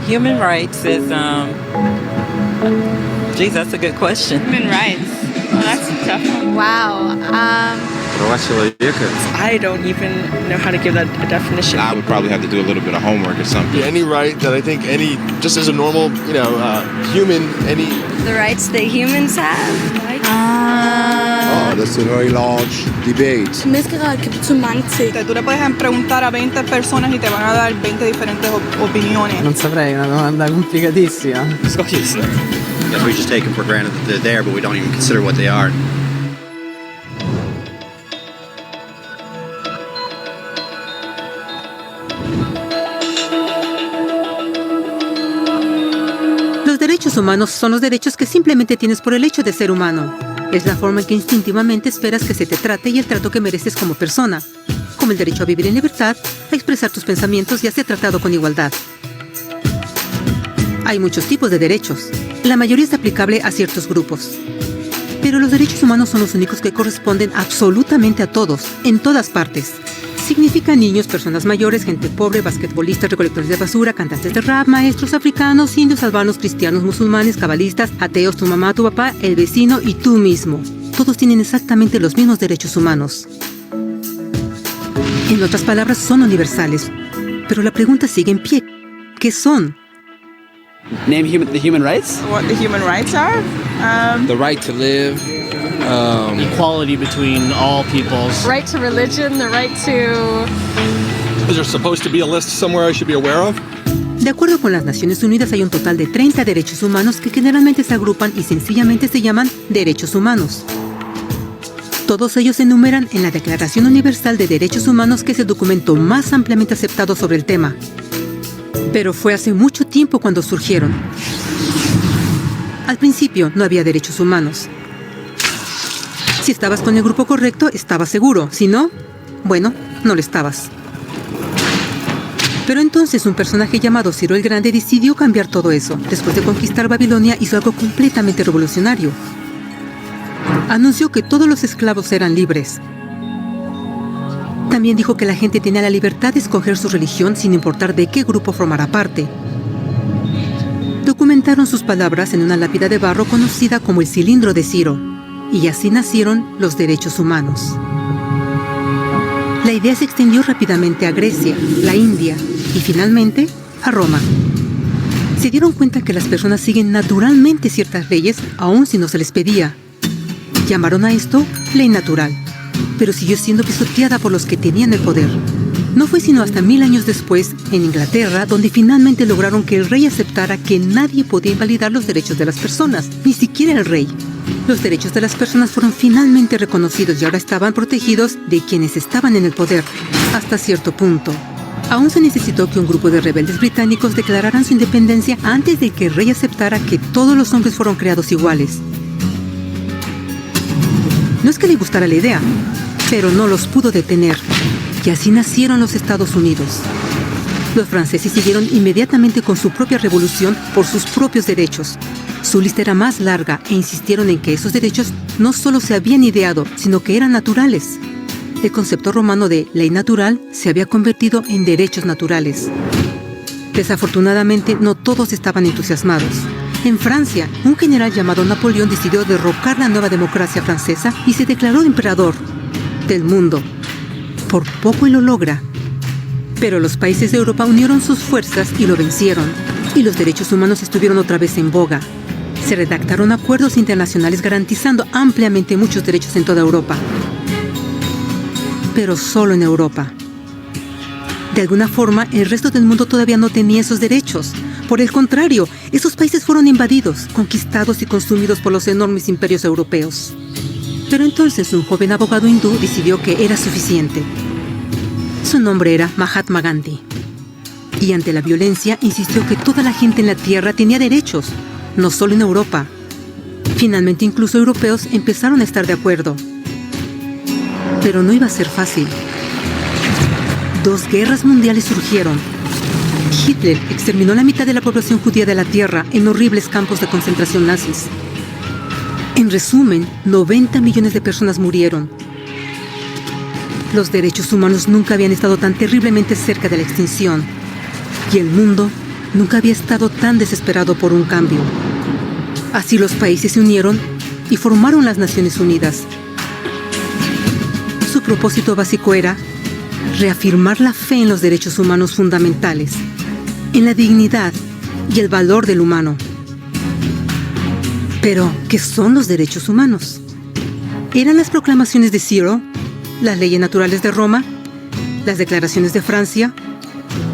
Human rights is, geez, that's a good question. Human rights. Well, that's a tough one. Wow. I don't even know how to give that a definition. I would probably have to do a little bit of homework or something. Any right that I think any, just as a normal, human, any... The rights that humans have. That's a very large debate. Menneskerettigheder kan betyde mange ting. Tú le puedes preguntar a 20 personas y te van a dar 20 diferentes opiniones. Non saprei, è una domanda complicatissima. Because we just take them for granted that they're there, but we don't even consider what they are. Los derechos humanos son los derechos que simplemente tienes por el hecho de ser humano. Es la forma en que instintivamente esperas que se te trate y el trato que mereces como persona, como el derecho a vivir en libertad, a expresar tus pensamientos y a ser tratado con igualdad. Hay muchos tipos de derechos. La mayoría es aplicable a ciertos grupos. Pero los derechos humanos son los únicos que corresponden absolutamente a todos, en todas partes. Significan niños, personas mayores, gente pobre, basquetbolistas, recolectores de basura, cantantes de rap, maestros africanos, indios, albanos, cristianos, musulmanes, cabalistas, ateos, tu mamá, tu papá, el vecino y tú mismo. Todos tienen exactamente los mismos derechos humanos. En otras palabras, son universales. Pero la pregunta sigue en pie. ¿Qué son? Name the human rights? What the human rights are? The right to live. Equality between all peoples. Right to religion, the right to... Is there supposed to be a list somewhere I should be aware of? De acuerdo con las Naciones Unidas, hay un total de 30 derechos humanos que generalmente se agrupan y sencillamente se llaman derechos humanos. Todos ellos se enumeran en la Declaración Universal de Derechos Humanos, que es el documento más ampliamente aceptado sobre el tema. Pero fue hace mucho tiempo cuando surgieron. Al principio no había derechos humanos. Si estabas con el grupo correcto, estabas seguro. Si no, bueno, no lo estabas. Pero entonces un personaje llamado Ciro el Grande decidió cambiar todo eso. Después de conquistar Babilonia, hizo algo completamente revolucionario. Anunció que todos los esclavos eran libres. También dijo que la gente tenía la libertad de escoger su religión sin importar de qué grupo formara parte. Documentaron sus palabras en una lápida de barro conocida como el Cilindro de Ciro. Y así nacieron los derechos humanos. La idea se extendió rápidamente a Grecia, la India y finalmente a Roma. Se dieron cuenta que las personas siguen naturalmente ciertas leyes aun si no se les pedía. Llamaron a esto ley natural, pero siguió siendo pisoteada por los que tenían el poder. No fue sino hasta 1000 años después, en Inglaterra, donde finalmente lograron que el rey aceptara que nadie podía invalidar los derechos de las personas, ni siquiera el rey. Los derechos de las personas fueron finalmente reconocidos y ahora estaban protegidos de quienes estaban en el poder, hasta cierto punto. Aún se necesitó que un grupo de rebeldes británicos declararan su independencia antes de que el rey aceptara que todos los hombres fueron creados iguales. No es que le gustara la idea, pero no los pudo detener. Y así nacieron los Estados Unidos. Los franceses siguieron inmediatamente con su propia revolución por sus propios derechos. Su lista era más larga e insistieron en que esos derechos no solo se habían ideado, sino que eran naturales. El concepto romano de ley natural se había convertido en derechos naturales. Desafortunadamente, no todos estaban entusiasmados. En Francia, un general llamado Napoleón decidió derrocar la nueva democracia francesa y se declaró emperador del mundo. Por poco y lo logra. Pero los países de Europa unieron sus fuerzas y lo vencieron. Y los derechos humanos estuvieron otra vez en boga. Se redactaron acuerdos internacionales garantizando ampliamente muchos derechos en toda Europa. Pero solo en Europa. De alguna forma, el resto del mundo todavía no tenía esos derechos. Por el contrario, esos países fueron invadidos, conquistados y consumidos por los enormes imperios europeos. Pero entonces un joven abogado hindú decidió que era suficiente. Su nombre era Mahatma Gandhi. Y ante la violencia insistió que toda la gente en la tierra tenía derechos, no solo en Europa. Finalmente incluso europeos empezaron a estar de acuerdo. Pero no iba a ser fácil. 2 guerras mundiales surgieron. Hitler exterminó la mitad de la población judía de la tierra en horribles campos de concentración nazis. En resumen, 90 millones de personas murieron. Los derechos humanos nunca habían estado tan terriblemente cerca de la extinción. Y el mundo nunca había estado tan desesperado por un cambio. Así los países se unieron y formaron las Naciones Unidas. Su propósito básico era reafirmar la fe en los derechos humanos fundamentales, en la dignidad y el valor del humano. Pero, ¿qué son los derechos humanos? ¿Eran las proclamaciones de Ciro, las leyes naturales de Roma, las declaraciones de Francia?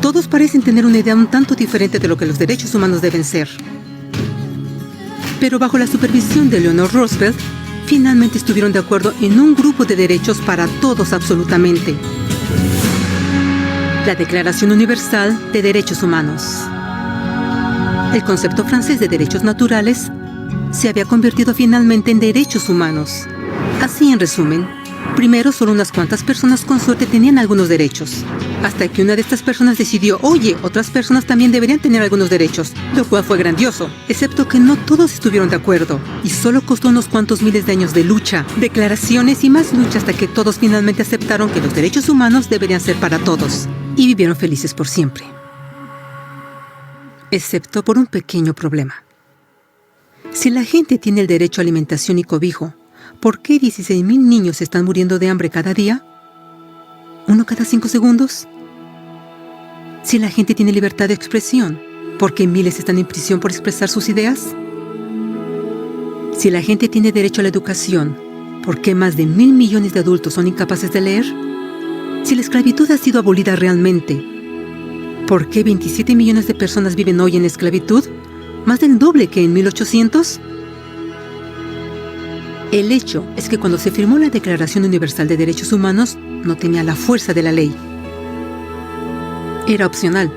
Todos parecen tener una idea un tanto diferente de lo que los derechos humanos deben ser. Pero bajo la supervisión de Eleanor Roosevelt, finalmente estuvieron de acuerdo en un grupo de derechos para todos absolutamente. La Declaración Universal de Derechos Humanos. El concepto francés de derechos naturales se había convertido finalmente en derechos humanos. Así, en resumen, primero solo unas cuantas personas con suerte tenían algunos derechos, hasta que una de estas personas decidió, oye, otras personas también deberían tener algunos derechos, lo cual fue grandioso, excepto que no todos estuvieron de acuerdo, y solo costó unos cuantos miles de años de lucha, declaraciones y más lucha hasta que todos finalmente aceptaron que los derechos humanos deberían ser para todos, y vivieron felices por siempre. Excepto por un pequeño problema. Si la gente tiene el derecho a alimentación y cobijo, ¿por qué 16,000 niños están muriendo de hambre cada día? ¿Uno cada 5 segundos? Si la gente tiene libertad de expresión, ¿por qué miles están en prisión por expresar sus ideas? Si la gente tiene derecho a la educación, ¿por qué más de 1,000 millones de adultos son incapaces de leer? Si la esclavitud ha sido abolida realmente, ¿por qué 27 millones de personas viven hoy en esclavitud? ¿Más del doble que en 1800? El hecho es que cuando se firmó la Declaración Universal de Derechos Humanos, no tenía la fuerza de la ley. Era opcional.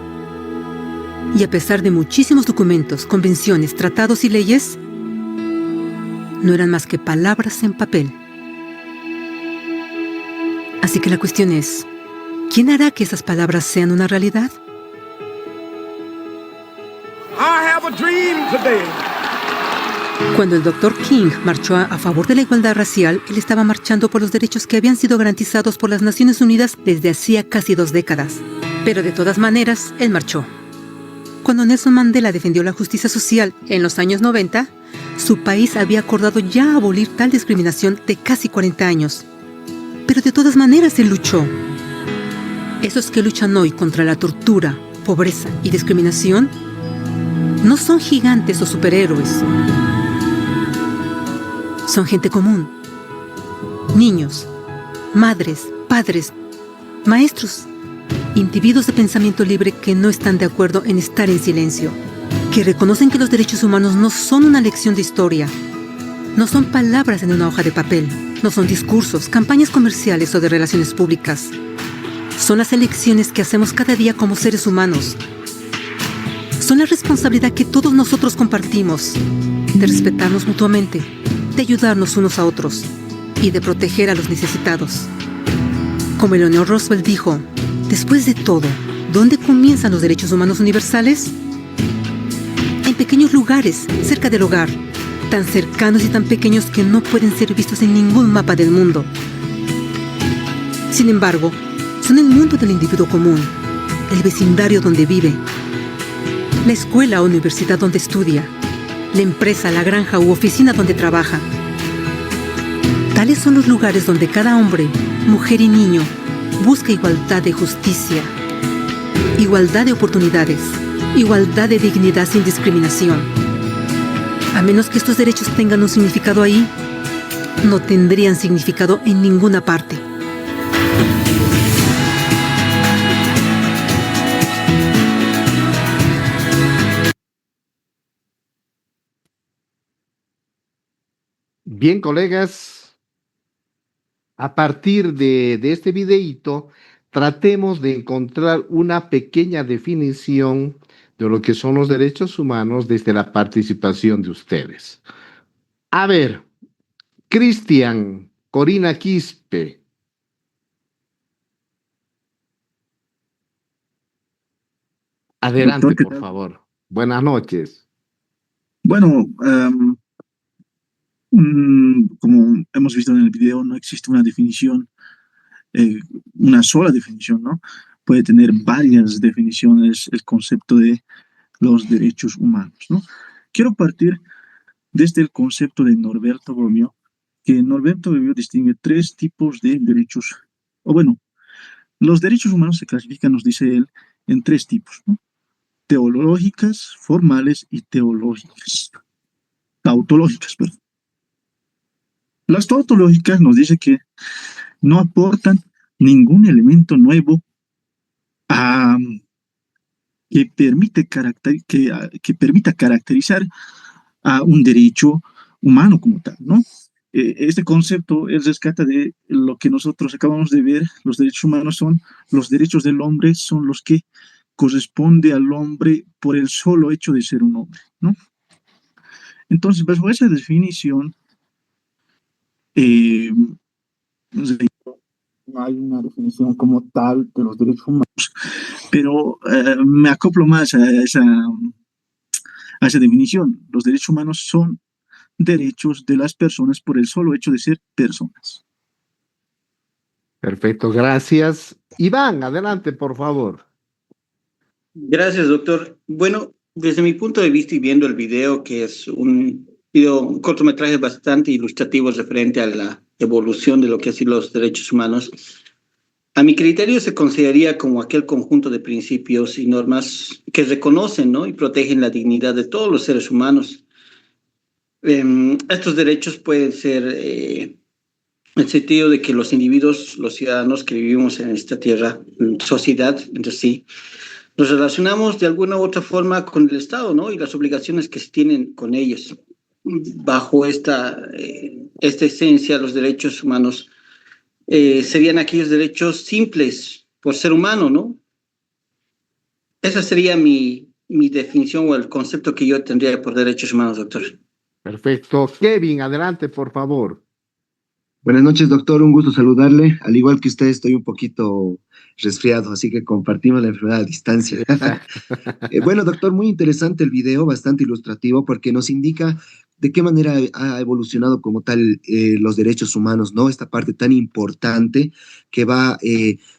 Y a pesar de muchísimos documentos, convenciones, tratados y leyes, no eran más que palabras en papel. Así que la cuestión es, ¿quién hará que esas palabras sean una realidad? Cuando el Dr. King marchó a favor de la igualdad racial, él estaba marchando por los derechos que habían sido garantizados por las Naciones Unidas desde hacía casi 2 décadas. Pero de todas maneras, él marchó. Cuando Nelson Mandela defendió la justicia social en los años 90, su país había acordado ya abolir tal discriminación de casi 40 años. Pero de todas maneras él luchó. Esos que luchan hoy contra la tortura, pobreza y discriminación no son gigantes o superhéroes. Son gente común. Niños, madres, padres, maestros, individuos de pensamiento libre que no están de acuerdo en estar en silencio, que reconocen que los derechos humanos no son una lección de historia, no son palabras en una hoja de papel, no son discursos, campañas comerciales o de relaciones públicas. Son las elecciones que hacemos cada día como seres humanos. Son la responsabilidad que todos nosotros compartimos, de respetarnos mutuamente, de ayudarnos unos a otros y de proteger a los necesitados. Como Eleanor Roosevelt dijo, después de todo, ¿dónde comienzan los derechos humanos universales? En pequeños lugares, cerca del hogar, tan cercanos y tan pequeños que no pueden ser vistos en ningún mapa del mundo. Sin embargo, son el mundo del individuo común, el vecindario donde vive, la escuela o universidad donde estudia, la empresa, la granja u oficina donde trabaja. Tales son los lugares donde cada hombre, mujer y niño busca igualdad de justicia, igualdad de oportunidades, igualdad de dignidad sin discriminación. A menos que estos derechos tengan un significado ahí, no tendrían significado en ninguna parte. Bien, colegas, a partir de este videíto, tratemos de encontrar una pequeña definición de lo que son los derechos humanos desde la participación de ustedes. A ver, Cristian, Corina Quispe. Adelante, por favor. Buenas noches. Bueno, como hemos visto en el video, no existe una definición, una sola definición, ¿no? Puede tener varias definiciones el concepto de los derechos humanos, ¿no? Quiero partir desde el concepto de Norberto Bobbio, que Norberto Bobbio distingue tres tipos de derechos, o bueno, los derechos humanos se clasifican, nos dice él, en tres tipos, ¿no? Teológicas, formales y teológicas, tautológicas, perdón. Las tautológicas nos dice que no aportan ningún elemento nuevo a, que permita caracterizar a un derecho humano como tal, ¿no? Este concepto él rescata de lo que nosotros acabamos de ver. Los derechos humanos son los derechos del hombre, son los que corresponde al hombre por el solo hecho de ser un hombre, ¿no? Entonces, bajo esa definición, eh, no hay una definición como tal de los derechos humanos, pero me acoplo más a esa definición. Los derechos humanos son derechos de las personas por el solo hecho de ser personas. Perfecto, gracias. Iván, adelante, por favor. Gracias, doctor. Bueno, desde mi punto de vista y viendo el video, que es un video, un cortometraje bastante ilustrativo referente a la evolución de lo que han sido los derechos humanos, a mi criterio se consideraría como aquel conjunto de principios y normas que reconocen, ¿no?, y protegen la dignidad de todos los seres humanos. Estos derechos pueden ser en el sentido de que los individuos, los ciudadanos que vivimos en esta tierra, en sociedad entre sí, nos relacionamos de alguna u otra forma con el Estado, ¿no?, y las obligaciones que se tienen con ellos. Bajo esta esencia, los derechos humanos serían aquellos derechos simples por ser humano, ¿no? Esa sería mi definición o el concepto que yo tendría por derechos humanos, doctor. Perfecto. Kevin, adelante, por favor. Buenas noches, doctor. Un gusto saludarle. Al igual que usted, estoy un poquito resfriado, así que compartimos la enfermedad a distancia. Bueno, doctor, muy interesante el video, bastante ilustrativo, porque nos indica de qué manera ha evolucionado como tal los derechos humanos, ¿no? Esta parte tan importante que va a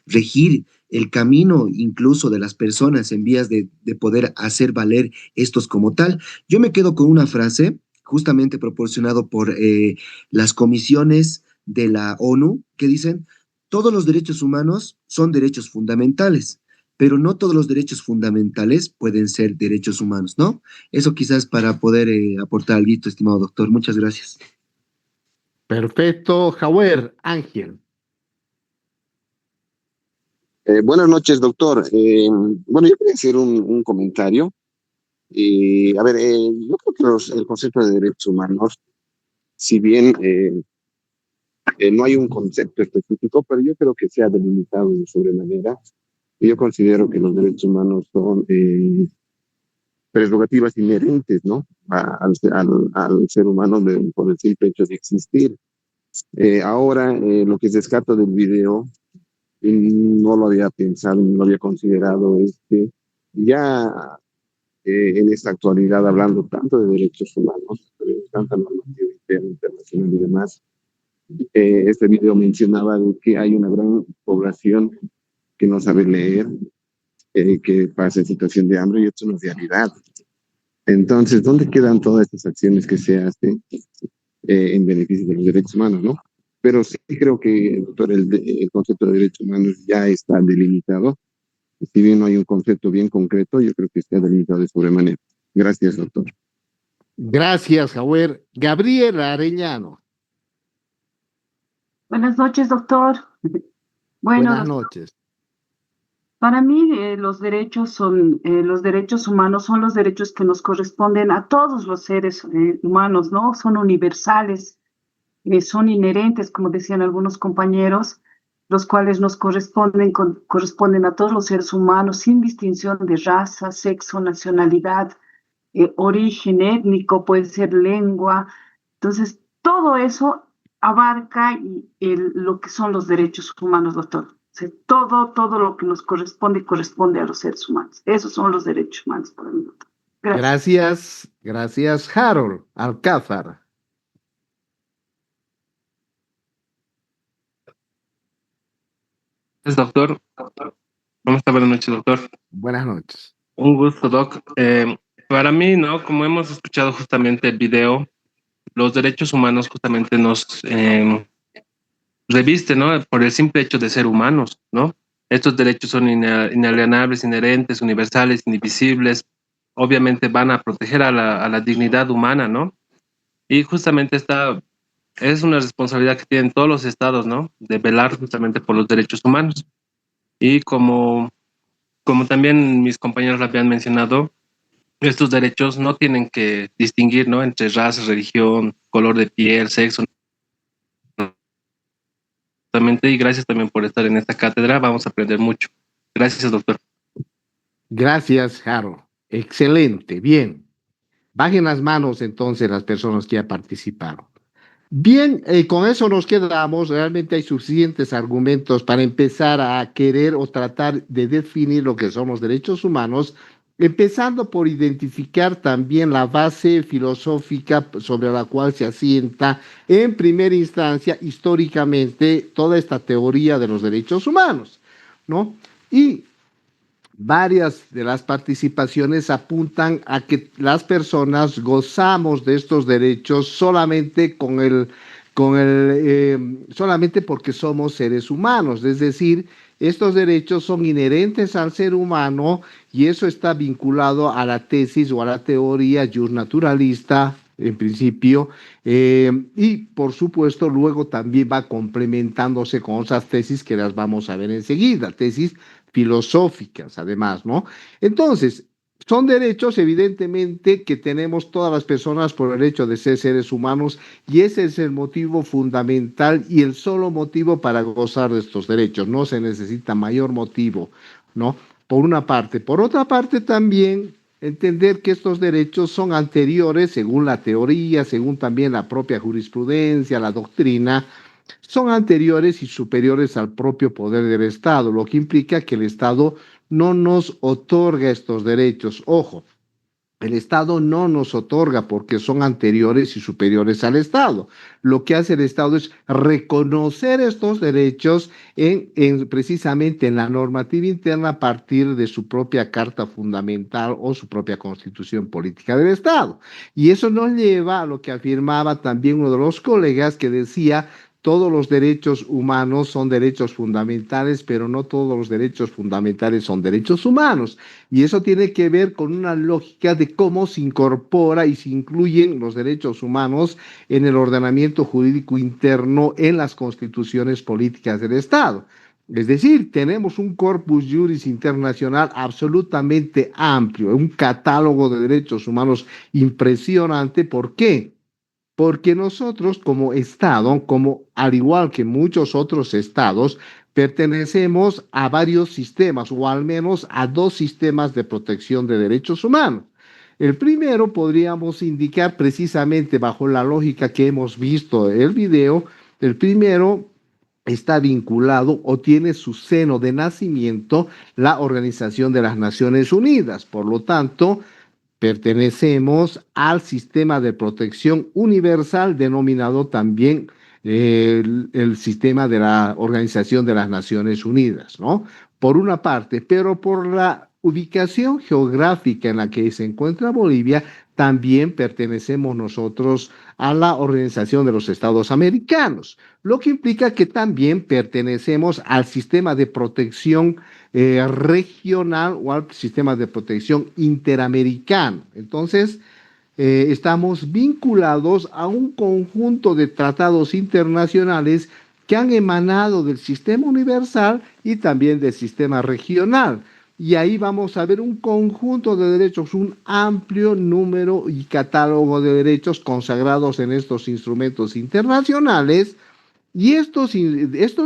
regir el camino incluso de las personas en vías de poder hacer valer estos como tal. Yo me quedo con una frase justamente proporcionado por las comisiones de la ONU, que dicen, todos los derechos humanos son derechos fundamentales, pero no todos los derechos fundamentales pueden ser derechos humanos, ¿no? Eso quizás para poder aportar algo, estimado doctor. Muchas gracias. Perfecto. Jauer, Ángel. Buenas noches, doctor. Bueno, yo quería hacer un comentario. A ver, yo creo que el concepto de derechos humanos, si bien no hay un concepto específico, pero yo creo que se ha delimitado de sobremanera. Yo considero que los derechos humanos son prerrogativas inherentes, ¿no?, al ser humano por el simple hecho de existir. Ahora, lo que rescato del video, no lo había pensado, no lo había considerado, es que ya en esta actualidad, hablando tanto de derechos humanos, tanta normativa interna, internacional y demás, este video mencionaba de que hay una gran población que no sabe leer, que pasa en situación de hambre, y esto es una realidad. Entonces, ¿dónde quedan todas estas acciones que se hacen en beneficio de los derechos humanos, no? Pero sí creo que doctor, el concepto de derechos humanos ya está delimitado. Si bien no hay un concepto bien concreto, yo creo que está delimitado de sobremanera. Gracias, doctor. Gracias, Jauer. Gabriel Arellano. Buenas noches, doctor. Bueno, buenas noches. Para mí, los derechos humanos son los derechos que nos corresponden a todos los seres humanos, ¿no? Son universales, son inherentes, como decían algunos compañeros, los cuales nos corresponden a todos los seres humanos, sin distinción de raza, sexo, nacionalidad, origen étnico, puede ser lengua. Entonces, todo eso abarca lo que son los derechos humanos, doctor. O sea, todo lo que nos corresponde a los seres humanos. Esos son los derechos humanos para mí, doctor. Gracias. Gracias, Harold Alcázar. Doctor. ¿Cómo está? Buenas noches, doctor. Buenas noches. Un gusto, Doc. Para mí, ¿no? Como hemos escuchado justamente el video, los derechos humanos justamente nos revisten, ¿no? Por el simple hecho de ser humanos, ¿no? Estos derechos son inalienables, inherentes, universales, indivisibles. Obviamente van a proteger a la dignidad humana, ¿no? Y justamente esta es una responsabilidad que tienen todos los estados, ¿no? De velar justamente por los derechos humanos. Y como también mis compañeros lo habían mencionado, estos derechos no tienen que distinguir, ¿no? Entre raza, religión, color de piel, sexo. Y gracias también por estar en esta cátedra. Vamos a aprender mucho. Gracias, doctor. Gracias, Harold. Excelente, bien. Bajen las manos entonces las personas que ya participaron. Bien, con eso nos quedamos. Realmente hay suficientes argumentos para empezar a querer o tratar de definir lo que son los derechos humanos, empezando por identificar también la base filosófica sobre la cual se asienta en primera instancia históricamente toda esta teoría de los derechos humanos, ¿no? Y varias de las participaciones apuntan a que las personas gozamos de estos derechos solamente solamente porque somos seres humanos, es decir, estos derechos son inherentes al ser humano y eso está vinculado a la tesis o a la teoría justnaturalista, en principio, y por supuesto luego también va complementándose con otras tesis que las vamos a ver enseguida, tesis filosóficas además, ¿no? Entonces, son derechos evidentemente que tenemos todas las personas por el hecho de ser seres humanos y ese es el motivo fundamental y el solo motivo para gozar de estos derechos, no se necesita mayor motivo, ¿no? Por una parte. Por otra parte también entender que estos derechos son anteriores, según la teoría, según también la propia jurisprudencia, la doctrina, son anteriores y superiores al propio poder del Estado, lo que implica que el Estado no nos otorga estos derechos. Ojo, el Estado no nos otorga porque son anteriores y superiores al Estado. Lo que hace el Estado es reconocer estos derechos precisamente en la normativa interna a partir de su propia Carta Fundamental o su propia Constitución Política del Estado. Y eso nos lleva a lo que afirmaba también uno de los colegas que decía: todos los derechos humanos son derechos fundamentales, pero no todos los derechos fundamentales son derechos humanos. Y eso tiene que ver con una lógica de cómo se incorpora y se incluyen los derechos humanos en el ordenamiento jurídico interno en las constituciones políticas del Estado. Es decir, tenemos un corpus juris internacional absolutamente amplio, un catálogo de derechos humanos impresionante. ¿Por qué? Porque nosotros como Estado, al igual que muchos otros estados, pertenecemos a varios sistemas, o al menos a 2 sistemas de protección de derechos humanos. El primero podríamos indicar precisamente bajo la lógica que hemos visto en el video, el primero está vinculado o tiene su seno de nacimiento la Organización de las Naciones Unidas. Por lo tanto, pertenecemos al sistema de protección universal denominado también el sistema de la Organización de las Naciones Unidas, ¿no? Por una parte, pero por la ubicación geográfica en la que se encuentra Bolivia, también pertenecemos nosotros a la Organización de los Estados Americanos, lo que implica que también pertenecemos al sistema de protección regional o al sistema de protección interamericano. Entonces, estamos vinculados a un conjunto de tratados internacionales que han emanado del sistema universal y también del sistema regional. Y ahí vamos a ver un conjunto de derechos, un amplio número y catálogo de derechos consagrados en estos instrumentos internacionales. Y estos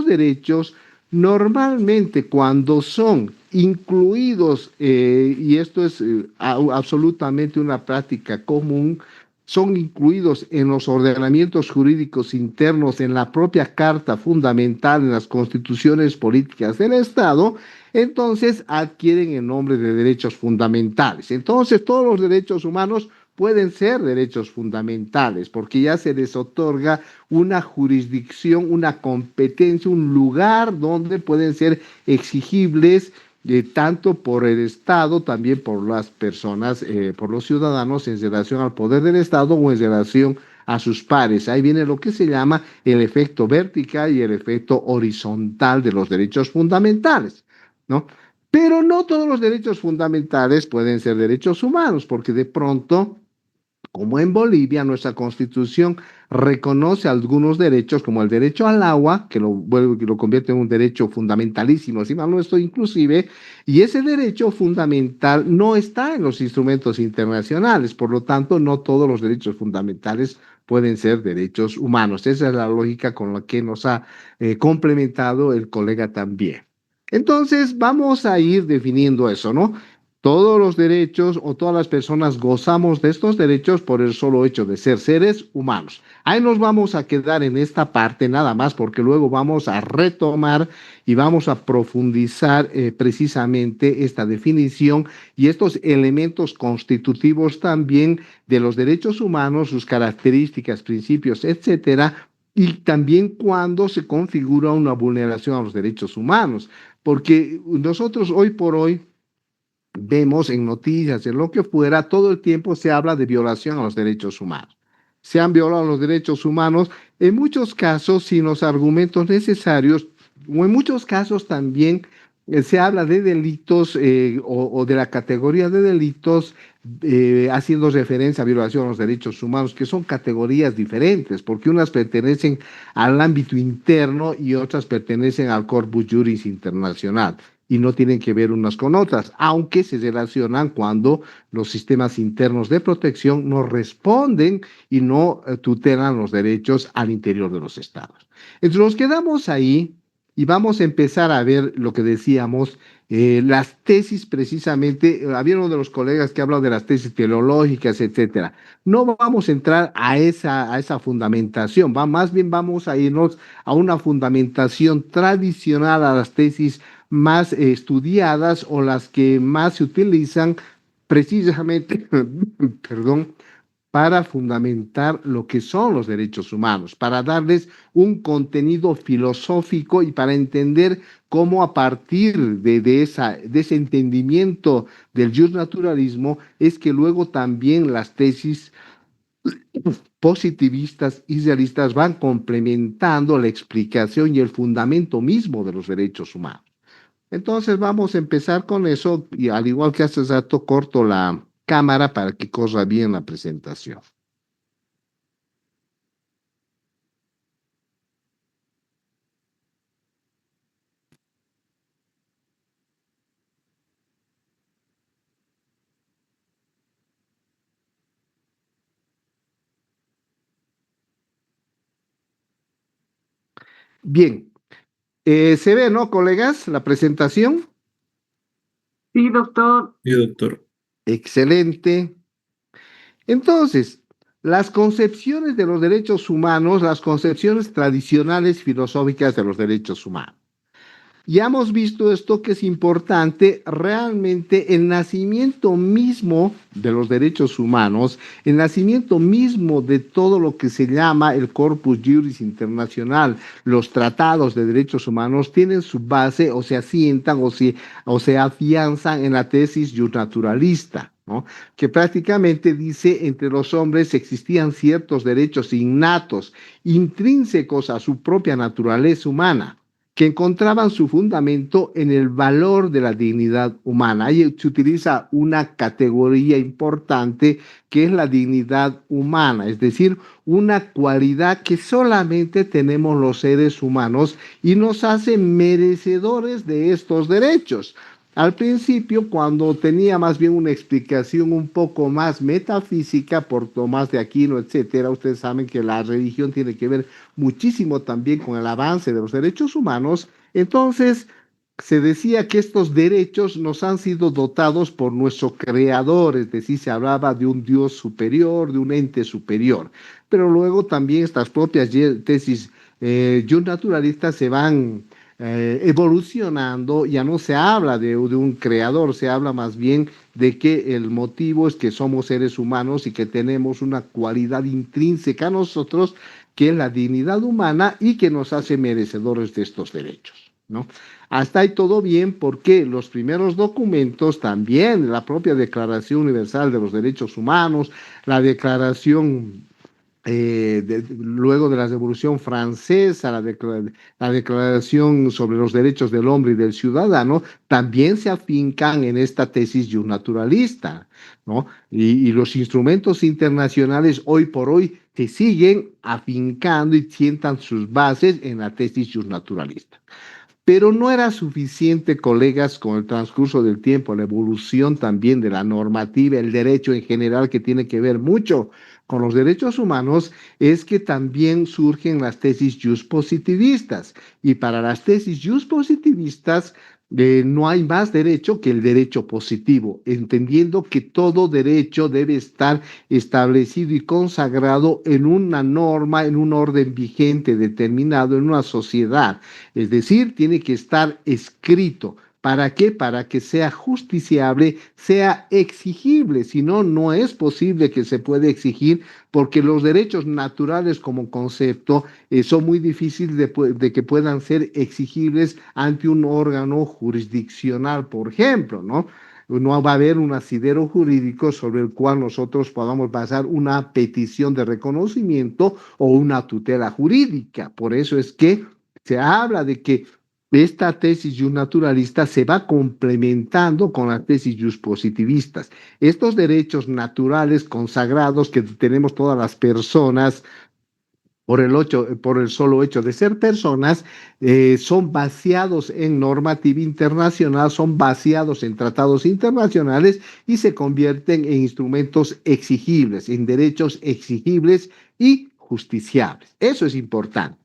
derechos normalmente cuando son incluidos, y esto es absolutamente una práctica común, son incluidos en los ordenamientos jurídicos internos, en la propia Carta Fundamental, en las constituciones políticas del Estado, entonces adquieren el nombre de derechos fundamentales. Entonces todos los derechos humanos pueden ser derechos fundamentales porque ya se les otorga una jurisdicción, una competencia, un lugar donde pueden ser exigibles tanto por el Estado, también por las personas, por los ciudadanos en relación al poder del Estado o en relación a sus pares. Ahí viene lo que se llama el efecto vertical y el efecto horizontal de los derechos fundamentales, ¿no? Pero no todos los derechos fundamentales pueden ser derechos humanos, porque de pronto, como en Bolivia, nuestra Constitución reconoce algunos derechos, como el derecho al agua, que lo convierte en un derecho fundamentalísimo, si mal no estoy inclusive, y ese derecho fundamental no está en los instrumentos internacionales, por lo tanto, no todos los derechos fundamentales pueden ser derechos humanos. Esa es la lógica con la que nos ha complementado el colega también. Entonces, vamos a ir definiendo eso, ¿no? Todos los derechos o todas las personas gozamos de estos derechos por el solo hecho de ser seres humanos. Ahí nos vamos a quedar en esta parte nada más porque luego vamos a retomar y vamos a profundizar precisamente esta definición y estos elementos constitutivos también de los derechos humanos, sus características, principios, etcétera, y también cuando se configura una vulneración a los derechos humanos, porque nosotros hoy por hoy vemos en noticias, en lo que fuera, todo el tiempo se habla de violación a los derechos humanos. Se han violado los derechos humanos, en muchos casos sin los argumentos necesarios, o en muchos casos también se habla de delitos o de la categoría de delitos haciendo referencia a violación a los derechos humanos, que son categorías diferentes, porque unas pertenecen al ámbito interno y otras pertenecen al corpus juris internacional y no tienen que ver unas con otras, aunque se relacionan cuando los sistemas internos de protección no responden y no tutelan los derechos al interior de los estados. Entonces nos quedamos ahí y vamos a empezar a ver lo que decíamos, las tesis precisamente, había uno de los colegas que ha hablado de las tesis teleológicas, etcétera. No vamos a entrar a esa fundamentación, más bien vamos a irnos a una fundamentación tradicional, a las tesis más estudiadas o las que más se utilizan precisamente, perdón, para fundamentar lo que son los derechos humanos, para darles un contenido filosófico y para entender cómo a partir de ese entendimiento del justnaturalismo es que luego también las tesis positivistas y realistas van complementando la explicación y el fundamento mismo de los derechos humanos. Entonces vamos a empezar con eso y al igual que hace rato corto la cámara para que corra bien la presentación. Bien, ¿se ve, no, colegas, la presentación? Sí, doctor. Sí, doctor. Excelente. Entonces, las concepciones de los derechos humanos, las concepciones tradicionales filosóficas de los derechos humanos. Ya hemos visto esto que es importante, realmente el nacimiento mismo de los derechos humanos, el nacimiento mismo de todo lo que se llama el corpus juris internacional, los tratados de derechos humanos tienen su base o se asientan o se afianzan en la tesis justnaturalista, ¿no? Que prácticamente dice entre los hombres existían ciertos derechos innatos, intrínsecos a su propia naturaleza humana, que encontraban su fundamento en el valor de la dignidad humana. Ahí se utiliza una categoría importante que es la dignidad humana, es decir, una cualidad que solamente tenemos los seres humanos y nos hace merecedores de estos derechos. Al principio, cuando tenía más bien una explicación un poco más metafísica por Tomás de Aquino, etcétera, ustedes saben que la religión tiene que ver muchísimo también con el avance de los derechos humanos, entonces se decía que estos derechos nos han sido dotados por nuestro creador, es decir, se hablaba de un Dios superior, de un ente superior, pero luego también estas propias tesis justnaturalistas se van evolucionando, ya no se habla de un creador, se habla más bien de que el motivo es que somos seres humanos y que tenemos una cualidad intrínseca a nosotros, que es la dignidad humana y que nos hace merecedores de estos derechos, ¿no? Hasta ahí todo bien, porque los primeros documentos también, la propia Declaración Universal de los Derechos Humanos, la Declaración luego de la Revolución Francesa, la Declaración sobre los Derechos del Hombre y del Ciudadano, también se afincan en esta tesis naturalista, ¿no? Y los instrumentos internacionales hoy por hoy se siguen afincando y sientan sus bases en la tesis naturalista. Pero no era suficiente, colegas, con el transcurso del tiempo, la evolución también de la normativa, el derecho en general, que tiene que ver mucho con los derechos humanos, es que también surgen las tesis positivistas. Y para las tesis positivistas no hay más derecho que el derecho positivo, entendiendo que todo derecho debe estar establecido y consagrado en una norma, en un orden vigente determinado, en una sociedad. Es decir, tiene que estar escrito. ¿Para qué? Para que sea justiciable, sea exigible. Si no, no es posible que se pueda exigir, porque los derechos naturales como concepto son muy difíciles de que puedan ser exigibles ante un órgano jurisdiccional, por ejemplo, ¿no? No va a haber un asidero jurídico sobre el cual nosotros podamos basar una petición de reconocimiento o una tutela jurídica. Por eso es que se habla de que esta tesis naturalista se va complementando con las tesis positivistas. Estos derechos naturales consagrados que tenemos todas las personas por el solo hecho de ser personas, son baseados en normativa internacional, son baseados en tratados internacionales y se convierten en instrumentos exigibles, en derechos exigibles y justiciables. Eso es importante.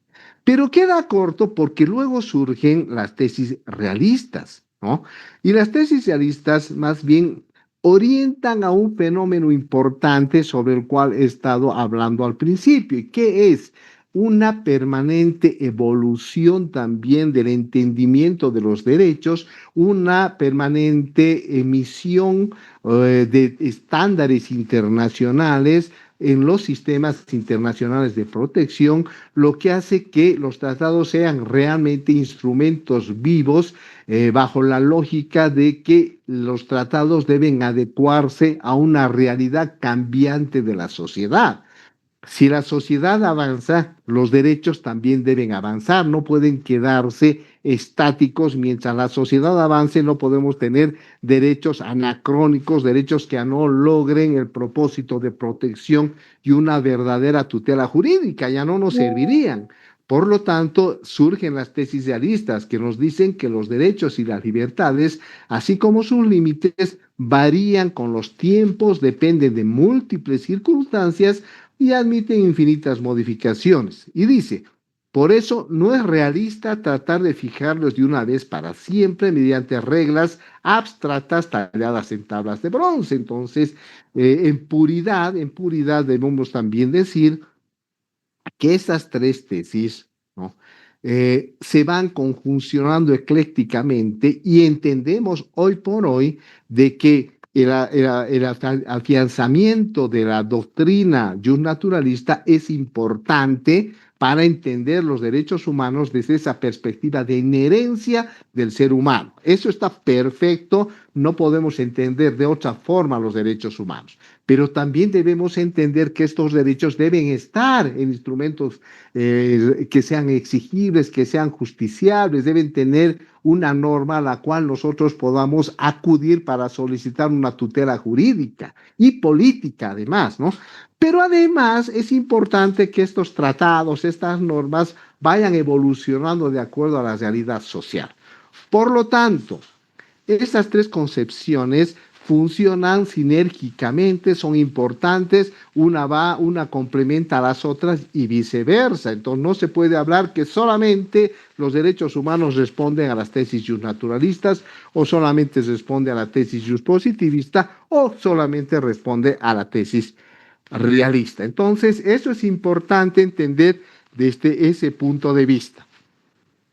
Pero queda corto porque luego surgen las tesis realistas, ¿no? Y las tesis realistas más bien orientan a un fenómeno importante sobre el cual he estado hablando al principio, y que es una permanente evolución también del entendimiento de los derechos, una permanente emisión de estándares internacionales en los sistemas internacionales de protección, lo que hace que los tratados sean realmente instrumentos vivos, bajo la lógica de que los tratados deben adecuarse a una realidad cambiante de la sociedad. Si la sociedad avanza, los derechos también deben avanzar, no pueden quedarse estáticos. Mientras la sociedad avance, no podemos tener derechos anacrónicos, derechos que no logren el propósito de protección y una verdadera tutela jurídica, ya no nos servirían. Por lo tanto, surgen las tesis realistas que nos dicen que los derechos y las libertades, así como sus límites, varían con los tiempos, dependen de múltiples circunstancias y admiten infinitas modificaciones. Y dice, por eso no es realista tratar de fijarlos de una vez para siempre mediante reglas abstractas talladas en tablas de bronce. Entonces, en puridad debemos también decir que esas tres tesis, ¿no?, se van conjuncionando eclécticamente, y entendemos hoy por hoy de que el afianzamiento de la doctrina justnaturalista es importante para entender los derechos humanos desde esa perspectiva de inherencia del ser humano. Eso está perfecto, no podemos entender de otra forma los derechos humanos, pero también debemos entender que estos derechos deben estar en instrumentos que sean exigibles, que sean justiciables, deben tener una norma a la cual nosotros podamos acudir para solicitar una tutela jurídica y política además, ¿no? Pero además es importante que estos tratados, estas normas, vayan evolucionando de acuerdo a la realidad social. Por lo tanto, estas tres concepciones funcionan sinérgicamente, son importantes, una complementa a las otras y viceversa. Entonces no se puede hablar que solamente los derechos humanos responden a las tesis justnaturalistas, o solamente responde a la tesis justpositivista, o solamente responde a la tesis realista. Entonces eso es importante entender desde ese punto de vista.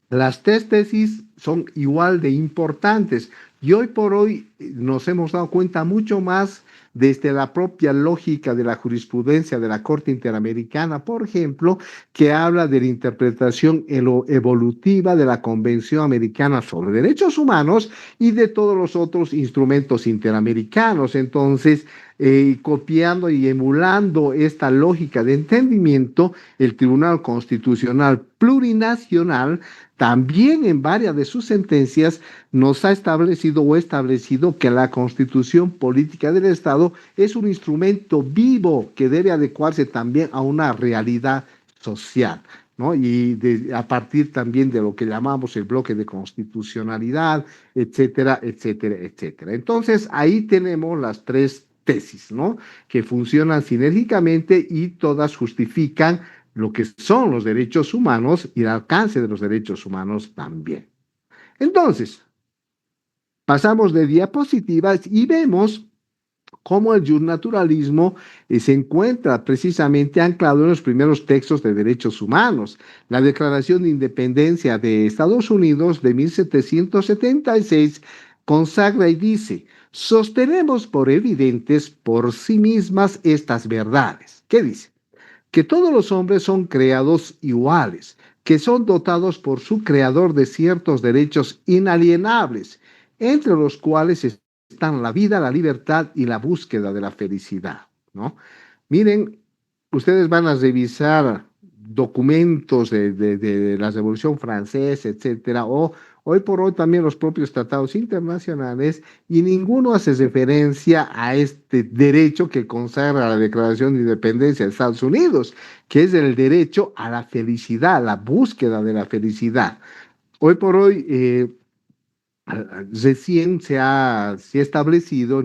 Las tres tesis son igual de importantes, y hoy por hoy nos hemos dado cuenta mucho más desde la propia lógica de la jurisprudencia de la Corte Interamericana, por ejemplo, que habla de la interpretación evolutiva de la Convención Americana sobre Derechos Humanos y de todos los otros instrumentos interamericanos. Entonces, copiando y emulando esta lógica de entendimiento, el Tribunal Constitucional Plurinacional también en varias de sus sentencias nos ha establecido que la Constitución Política del Estado es un instrumento vivo que debe adecuarse también a una realidad social, ¿no? Y a partir también de lo que llamamos el bloque de constitucionalidad, etcétera, etcétera, etcétera. Entonces, ahí tenemos las tres tesis, ¿no? Que funcionan sinérgicamente y todas justifican lo que son los derechos humanos y el alcance de los derechos humanos también. Entonces, pasamos de diapositivas y vemos cómo el justnaturalismo se encuentra precisamente anclado en los primeros textos de derechos humanos. La Declaración de Independencia de Estados Unidos de 1776 consagra y dice: sostenemos por evidentes por sí mismas estas verdades. ¿Qué dice? Que todos los hombres son creados iguales, que son dotados por su creador de ciertos derechos inalienables, entre los cuales están la vida, la libertad y la búsqueda de la felicidad, ¿no? Miren, ustedes van a revisar documentos de la Revolución Francesa, etcétera, o hoy por hoy también los propios tratados internacionales, y ninguno hace referencia a este derecho que consagra la Declaración de Independencia de Estados Unidos, que es el derecho a la felicidad, la búsqueda de la felicidad. Hoy por hoy, recién se ha establecido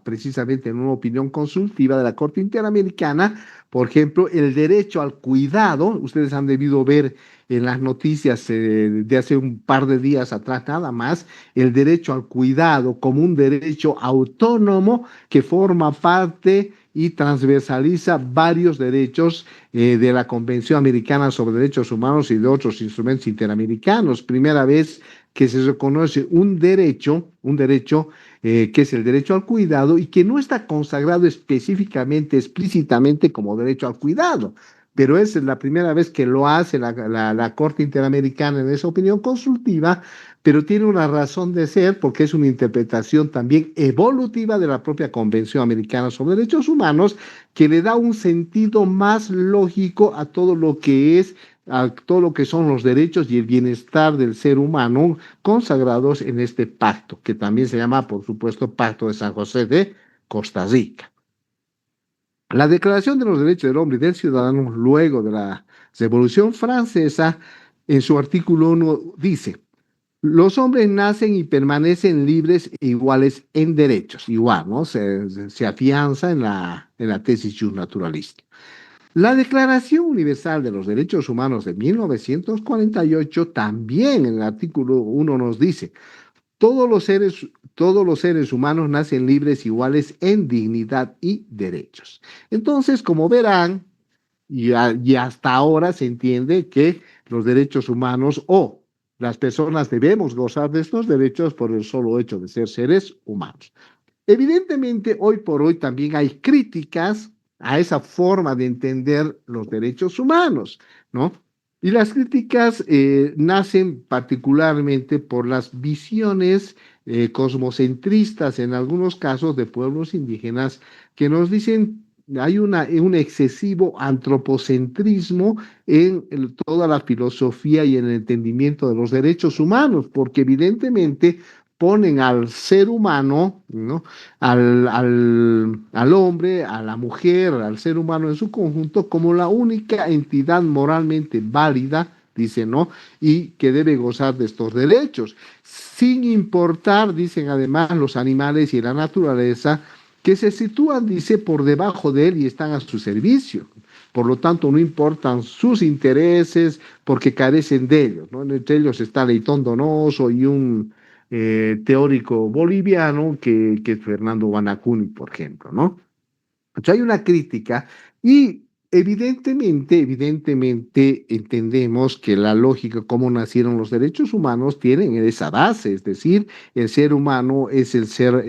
precisamente en una opinión consultiva de la Corte Interamericana, por ejemplo, el derecho al cuidado. Ustedes han debido ver en las noticias de hace un par de días atrás nada más, el derecho al cuidado como un derecho autónomo que forma parte y transversaliza varios derechos de la Convención Americana sobre Derechos Humanos y de otros instrumentos interamericanos. Primera vez que se reconoce un derecho que es el derecho al cuidado y que no está consagrado específicamente, explícitamente como derecho al cuidado, pero es la primera vez que lo hace la Corte Interamericana en esa opinión consultiva, pero tiene una razón de ser porque es una interpretación también evolutiva de la propia Convención Americana sobre Derechos Humanos, que le da un sentido más lógico a todo lo que son los derechos y el bienestar del ser humano consagrados en este pacto, que también se llama, por supuesto, Pacto de San José de Costa Rica. La Declaración de los Derechos del Hombre y del Ciudadano, luego de la Revolución Francesa, en su artículo 1 dice: los hombres nacen y permanecen libres e iguales en derechos. Igual, ¿no? Se afianza en la tesis justnaturalista. La Declaración Universal de los Derechos Humanos de 1948 también en el artículo 1 nos dice: todos los seres humanos nacen libres, iguales en dignidad y derechos. Entonces, como verán, y hasta ahora se entiende que los derechos humanos o las personas debemos gozar de estos derechos por el solo hecho de ser seres humanos. Evidentemente, hoy por hoy también hay críticas a esa forma de entender los derechos humanos, ¿no? Y las críticas nacen particularmente por las visiones cosmocentristas, en algunos casos de pueblos indígenas, que nos dicen hay un excesivo antropocentrismo en toda la filosofía y en el entendimiento de los derechos humanos, porque evidentemente ponen al ser humano, ¿no? al hombre, a la mujer, al ser humano en su conjunto, como la única entidad moralmente válida, dice, ¿no? Y que debe gozar de estos derechos, sin importar, dicen además, los animales y la naturaleza, que se sitúan, dice, por debajo de él y están a su servicio. Por lo tanto, no importan sus intereses porque carecen de ellos, ¿no? Entre ellos está Leitón Donoso y un teórico boliviano que es Fernando Guanacuni, por ejemplo, ¿no? Entonces hay una crítica y Evidentemente entendemos que la lógica cómo nacieron los derechos humanos tienen esa base, es decir, el ser humano es el ser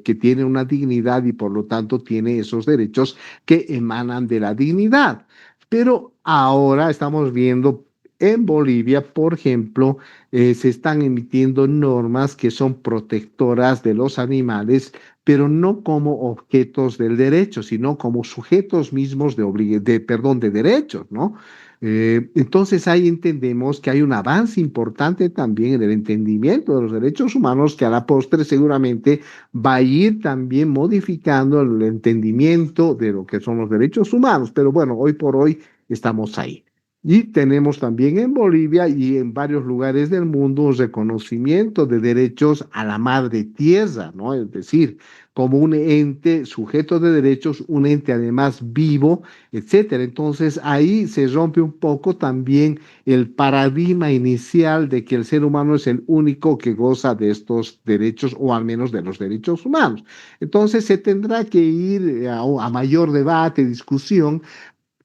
que tiene una dignidad y por lo tanto tiene esos derechos que emanan de la dignidad. Pero ahora estamos viendo en Bolivia, por ejemplo, se están emitiendo normas que son protectoras de los animales, pero no como objetos del derecho, sino como sujetos mismos de derechos, ¿no? Entonces ahí entendemos que hay un avance importante también en el entendimiento de los derechos humanos que a la postre seguramente va a ir también modificando el entendimiento de lo que son los derechos humanos. Pero bueno, hoy por hoy estamos ahí. Y tenemos también en Bolivia y en varios lugares del mundo un reconocimiento de derechos a la madre tierra, ¿no? Es decir, como un ente sujeto de derechos, un ente además vivo, etcétera. Entonces ahí se rompe un poco también el paradigma inicial de que el ser humano es el único que goza de estos derechos o al menos de los derechos humanos. Entonces se tendrá que ir a mayor debate, discusión.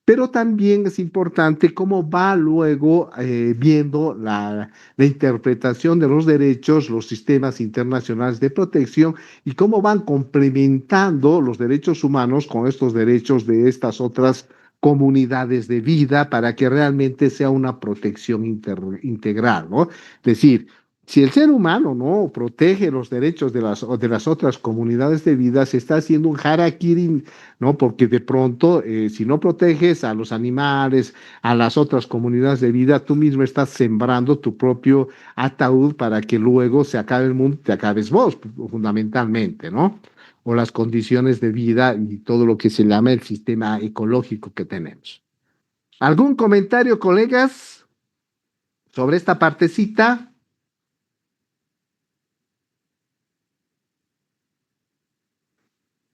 Pero también es importante cómo va luego viendo la interpretación de los derechos, los sistemas internacionales de protección y cómo van complementando los derechos humanos con estos derechos de estas otras comunidades de vida para que realmente sea una protección integral, ¿no? Es decir, si el ser humano no protege los derechos de las otras comunidades de vida, se está haciendo un harakiri, ¿no? Porque de pronto, si no proteges a los animales, a las otras comunidades de vida, tú mismo estás sembrando tu propio ataúd para que luego se acabe el mundo, te acabes vos, fundamentalmente, ¿no? O las condiciones de vida y todo lo que se llama el sistema ecológico que tenemos. ¿Algún comentario, colegas, sobre esta partecita?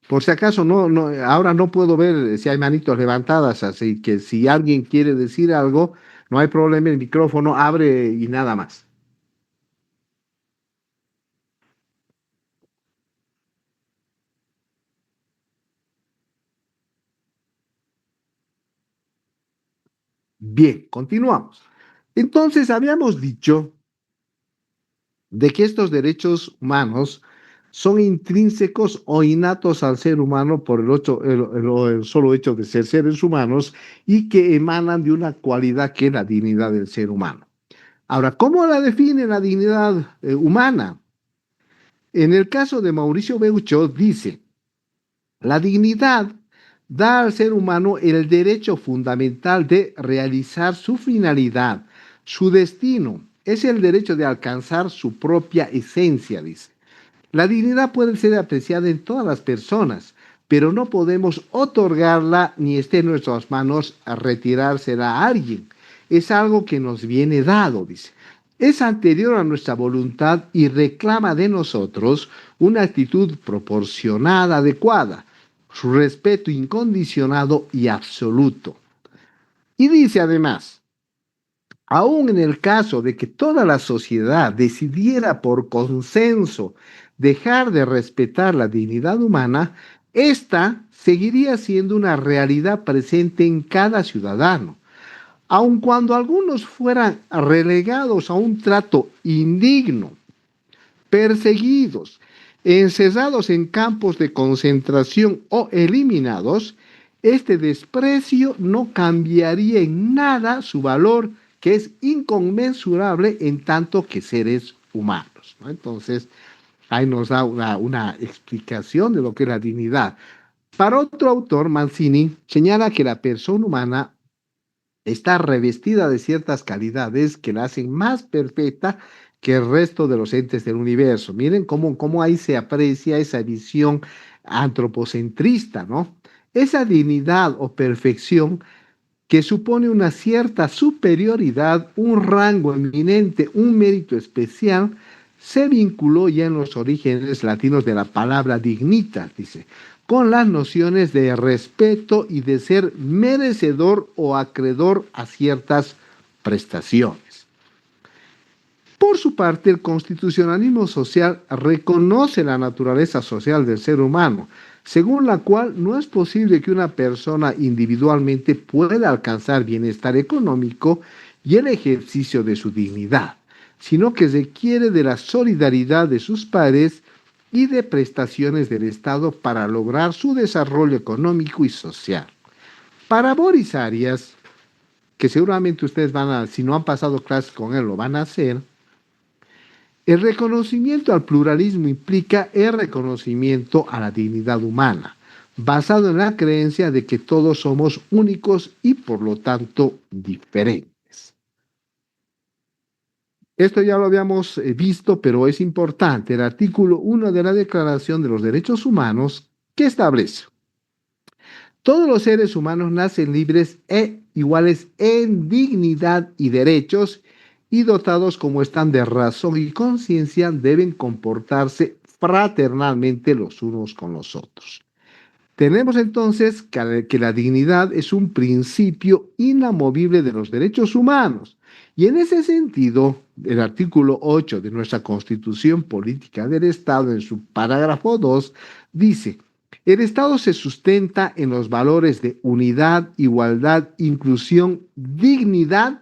Por si acaso, ahora no puedo ver si hay manitos levantadas, así que si alguien quiere decir algo, no hay problema, el micrófono abre y nada más. Bien, continuamos. Entonces, habíamos dicho de que estos derechos humanos son intrínsecos o innatos al ser humano por el solo hecho de ser seres humanos y que emanan de una cualidad que es la dignidad del ser humano. Ahora, ¿cómo la define la dignidad humana? En el caso de Mauricio Beucho dice, la dignidad da al ser humano el derecho fundamental de realizar su finalidad, su destino, es el derecho de alcanzar su propia esencia, dice. La dignidad puede ser apreciada en todas las personas, pero no podemos otorgarla ni esté en nuestras manos a retirársela a alguien. Es algo que nos viene dado, dice. Es anterior a nuestra voluntad y reclama de nosotros una actitud proporcionada, adecuada, su respeto incondicionado y absoluto. Y dice además, aún en el caso de que toda la sociedad decidiera por consenso dejar de respetar la dignidad humana, esta seguiría siendo una realidad presente en cada ciudadano. Aun cuando algunos fueran relegados a un trato indigno, perseguidos, encerrados en campos de concentración o eliminados, este desprecio no cambiaría en nada su valor, que es inconmensurable en tanto que seres humanos, ¿no? Entonces, ahí nos da una explicación de lo que es la dignidad. Para otro autor, Mancini señala que la persona humana está revestida de ciertas calidades que la hacen más perfecta que el resto de los entes del universo. Miren cómo ahí se aprecia esa visión antropocentrista, ¿no? Esa dignidad o perfección que supone una cierta superioridad, un rango eminente, un mérito especial, se vinculó ya en los orígenes latinos de la palabra dignitas, dice, con las nociones de respeto y de ser merecedor o acreedor a ciertas prestaciones. Por su parte, el constitucionalismo social reconoce la naturaleza social del ser humano, según la cual no es posible que una persona individualmente pueda alcanzar bienestar económico y el ejercicio de su dignidad, sino que requiere de la solidaridad de sus pares y de prestaciones del Estado para lograr su desarrollo económico y social. Para Boris Arias, que seguramente ustedes van a, si no han pasado clases con él, lo van a hacer, el reconocimiento al pluralismo implica el reconocimiento a la dignidad humana, basado en la creencia de que todos somos únicos y por lo tanto diferentes. Esto ya lo habíamos visto, pero es importante. El artículo 1 de la Declaración de los Derechos Humanos, que establece: todos los seres humanos nacen libres e iguales en dignidad y derechos, y dotados como están de razón y conciencia, deben comportarse fraternalmente los unos con los otros. Tenemos entonces que la dignidad es un principio inamovible de los derechos humanos. Y en ese sentido, el artículo 8 de nuestra Constitución Política del Estado, en su parágrafo 2, dice: el Estado se sustenta en los valores de unidad, igualdad, inclusión, dignidad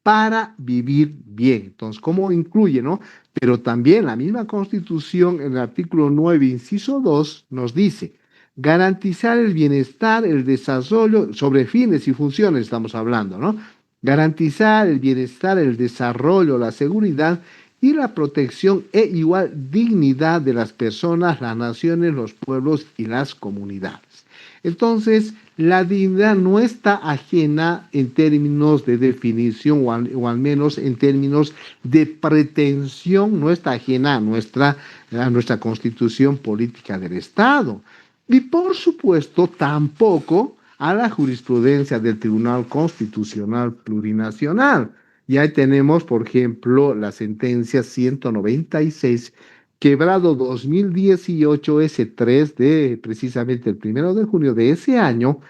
para vivir bien. Entonces, ¿cómo incluye, no? Pero también la misma Constitución, en el artículo 9, inciso 2, nos dice: garantizar el bienestar, el desarrollo, sobre fines y funciones estamos hablando, ¿no? Garantizar el bienestar, el desarrollo, la seguridad y la protección e igual dignidad de las personas, las naciones, los pueblos y las comunidades. Entonces, la dignidad no está ajena en términos de definición o al menos en términos de pretensión, no está ajena a nuestra Constitución Política del Estado. Y por supuesto, tampoco a la jurisprudencia del Tribunal Constitucional Plurinacional. Y ahí tenemos, por ejemplo, la sentencia 196, quebrado 2018, S3, de precisamente el 1 de junio de ese año,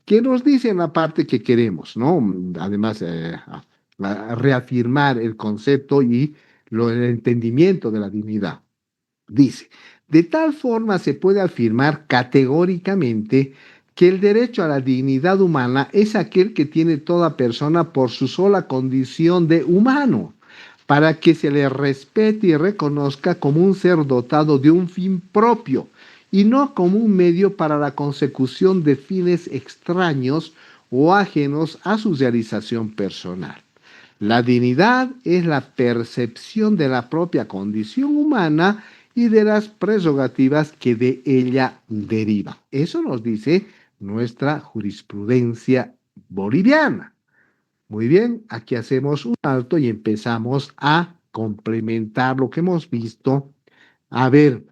que nos dice en la parte que queremos, ¿no? Además, reafirmar el concepto y el entendimiento de la dignidad. Dice: de tal forma se puede afirmar categóricamente que el derecho a la dignidad humana es aquel que tiene toda persona por su sola condición de humano, para que se le respete y reconozca como un ser dotado de un fin propio y no como un medio para la consecución de fines extraños o ajenos a su realización personal. La dignidad es la percepción de la propia condición humana y de las prerrogativas que de ella derivan. Eso nos dice nuestra jurisprudencia boliviana. Muy bien, aquí hacemos un alto y empezamos a complementar lo que hemos visto. A ver,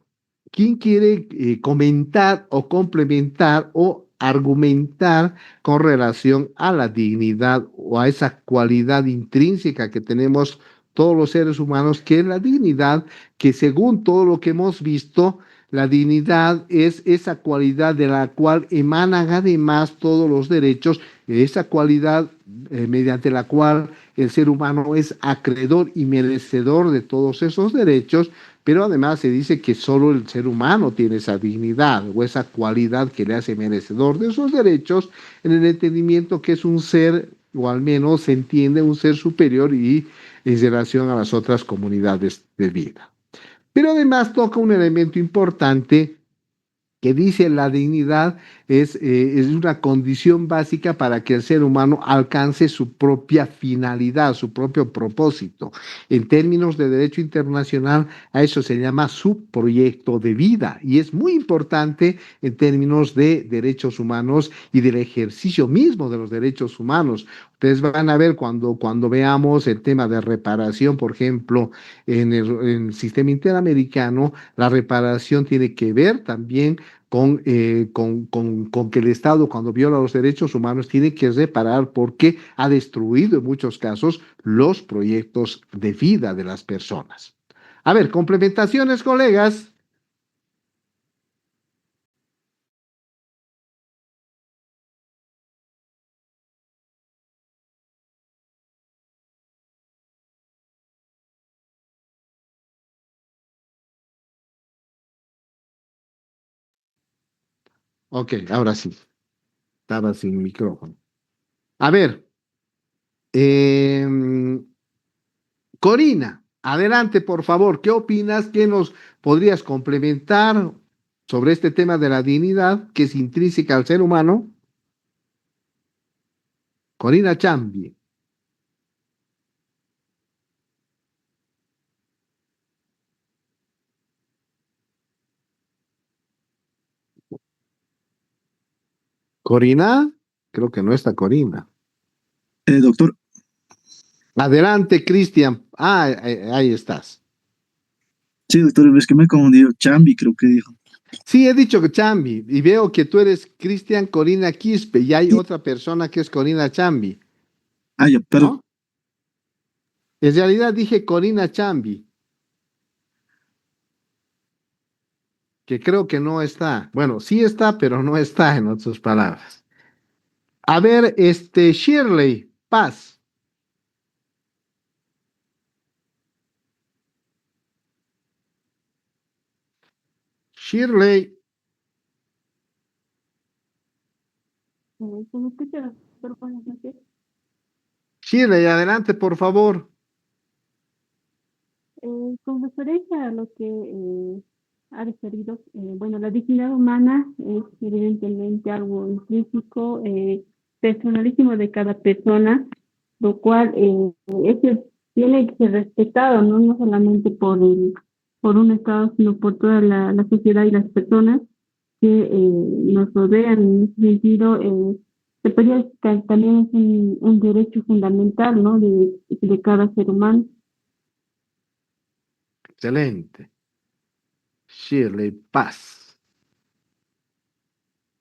¿quién quiere comentar o complementar o argumentar con relación a la dignidad o a esa cualidad intrínseca que tenemos todos los seres humanos, que es la dignidad, que según todo lo que hemos visto, la dignidad es esa cualidad de la cual emanan además todos los derechos, esa cualidad mediante la cual el ser humano es acreedor y merecedor de todos esos derechos, pero además se dice que solo el ser humano tiene esa dignidad o esa cualidad que le hace merecedor de esos derechos, en el entendimiento que es un ser, o al menos se entiende un ser superior y en relación a las otras comunidades de vida. Pero además toca un elemento importante que dice: la dignidad es una condición básica para que el ser humano alcance su propia finalidad, su propio propósito. En términos de derecho internacional, a eso se llama su proyecto de vida, y es muy importante en términos de derechos humanos y del ejercicio mismo de los derechos humanos. Ustedes van a ver cuando veamos el tema de reparación, por ejemplo, en el sistema interamericano, la reparación tiene que ver también con que el Estado, cuando viola los derechos humanos, tiene que reparar porque ha destruido en muchos casos los proyectos de vida de las personas. A ver, complementaciones, colegas. Ok, ahora sí. Estaba sin micrófono. A ver, Corina, adelante, por favor. ¿Qué opinas? ¿Qué nos podrías complementar sobre este tema de la dignidad que es intrínseca al ser humano? Corina Chambi. Corina, creo que no está Corina. Doctor. Adelante, Cristian. Ahí estás. Sí, doctor, es que me he confundido. Chambi, creo que dijo. Sí, he dicho que Chambi, y veo que tú eres Cristian Corina Quispe, y hay otra persona que es Corina Chambi. Ya, pero. ¿No? En realidad dije Corina Chambi, que creo que no está. Bueno, sí está, pero no está, en otras palabras. A ver, Shirley Paz. Shirley. Shirley, adelante, por favor. Con referencia a lo que ha referido, bueno, la dignidad humana es evidentemente algo intrínseco, personalísimo de cada persona, lo cual tiene que ser respetado, ¿no? No solamente por un Estado, sino por toda la sociedad y las personas que nos rodean. En ese sentido, se podría decir que también es un derecho fundamental, ¿no? De cada ser humano. Excelente. Shirley Paz.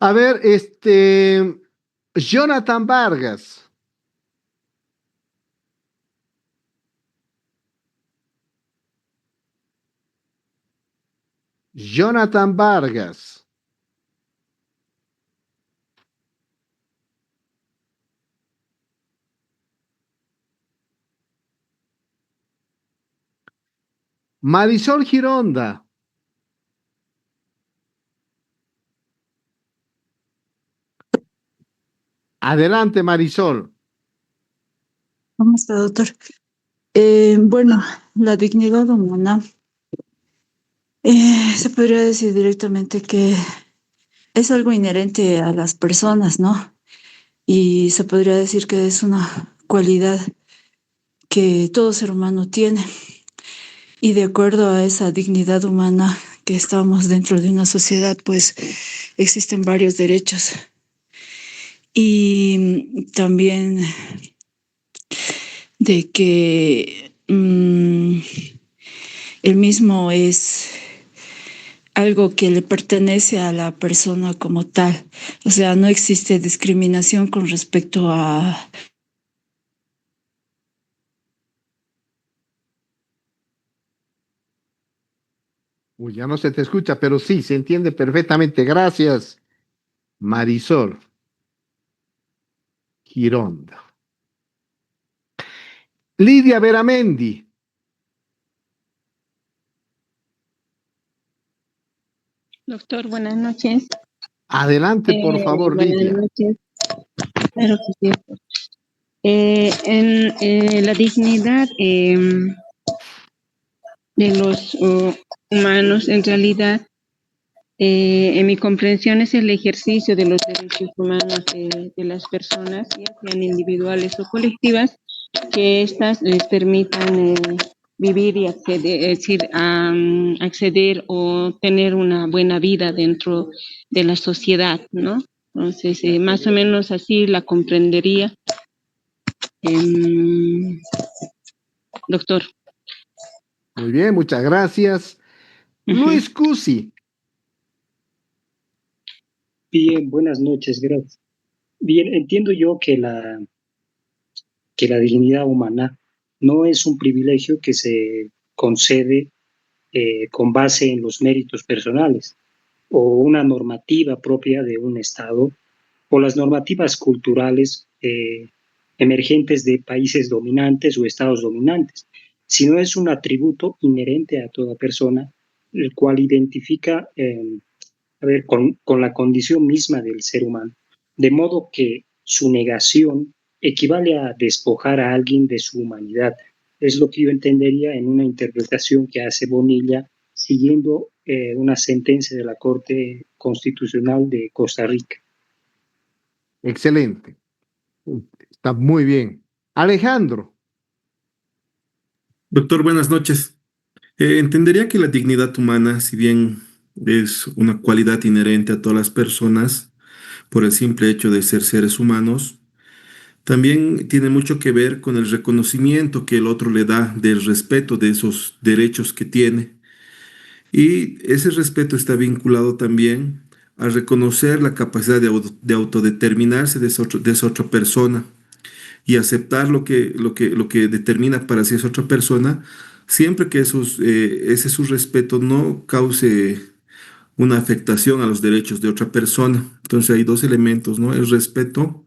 A ver, Jonathan Vargas. Jonathan Vargas. Marisol Gironda. Adelante, Marisol. ¿Cómo está, doctor? Bueno, la dignidad humana, se podría decir directamente que es algo inherente a las personas, ¿no? Y se podría decir que es una cualidad que todo ser humano tiene. Y de acuerdo a esa dignidad humana que estamos dentro de una sociedad, pues existen varios derechos. Y también de que el mismo es algo que le pertenece a la persona como tal. O sea, no existe discriminación con respecto a... Uy, ya no se te escucha, pero sí, se entiende perfectamente. Gracias, Marisol Gironda. Lidia Veramendi. Doctor, buenas noches. Adelante, por favor, Lidia. Buenas noches. Claro que sí. En la dignidad de los humanos, en realidad, en mi comprensión es el ejercicio de los derechos humanos de las personas, ya sean individuales o colectivas, que éstas les permitan vivir y acceder, es decir, acceder o tener una buena vida dentro de la sociedad, ¿no? Entonces, más o menos así la comprendería, doctor. Muy bien, muchas gracias. Luis Cusi. Bien, buenas noches, gracias. Bien, entiendo yo que la dignidad humana no es un privilegio que se concede con base en los méritos personales o una normativa propia de un Estado o las normativas culturales emergentes de países dominantes o estados dominantes, sino es un atributo inherente a toda persona, el cual identifica a ver, con la condición misma del ser humano, de modo que su negación equivale a despojar a alguien de su humanidad. Es lo que yo entendería en una interpretación que hace Bonilla siguiendo una sentencia de la Corte Constitucional de Costa Rica. Excelente. Está muy bien. Alejandro. Doctor, buenas noches. Entendería que la dignidad humana, si bien es una cualidad inherente a todas las personas por el simple hecho de ser seres humanos, también tiene mucho que ver con el reconocimiento que el otro le da del respeto de esos derechos que tiene. Y ese respeto está vinculado también a reconocer la capacidad de autodeterminarse de esa otra persona y aceptar lo que determina para sí esa otra persona, siempre que ese su respeto no cause una afectación a los derechos de otra persona. Entonces hay dos elementos, ¿no? El respeto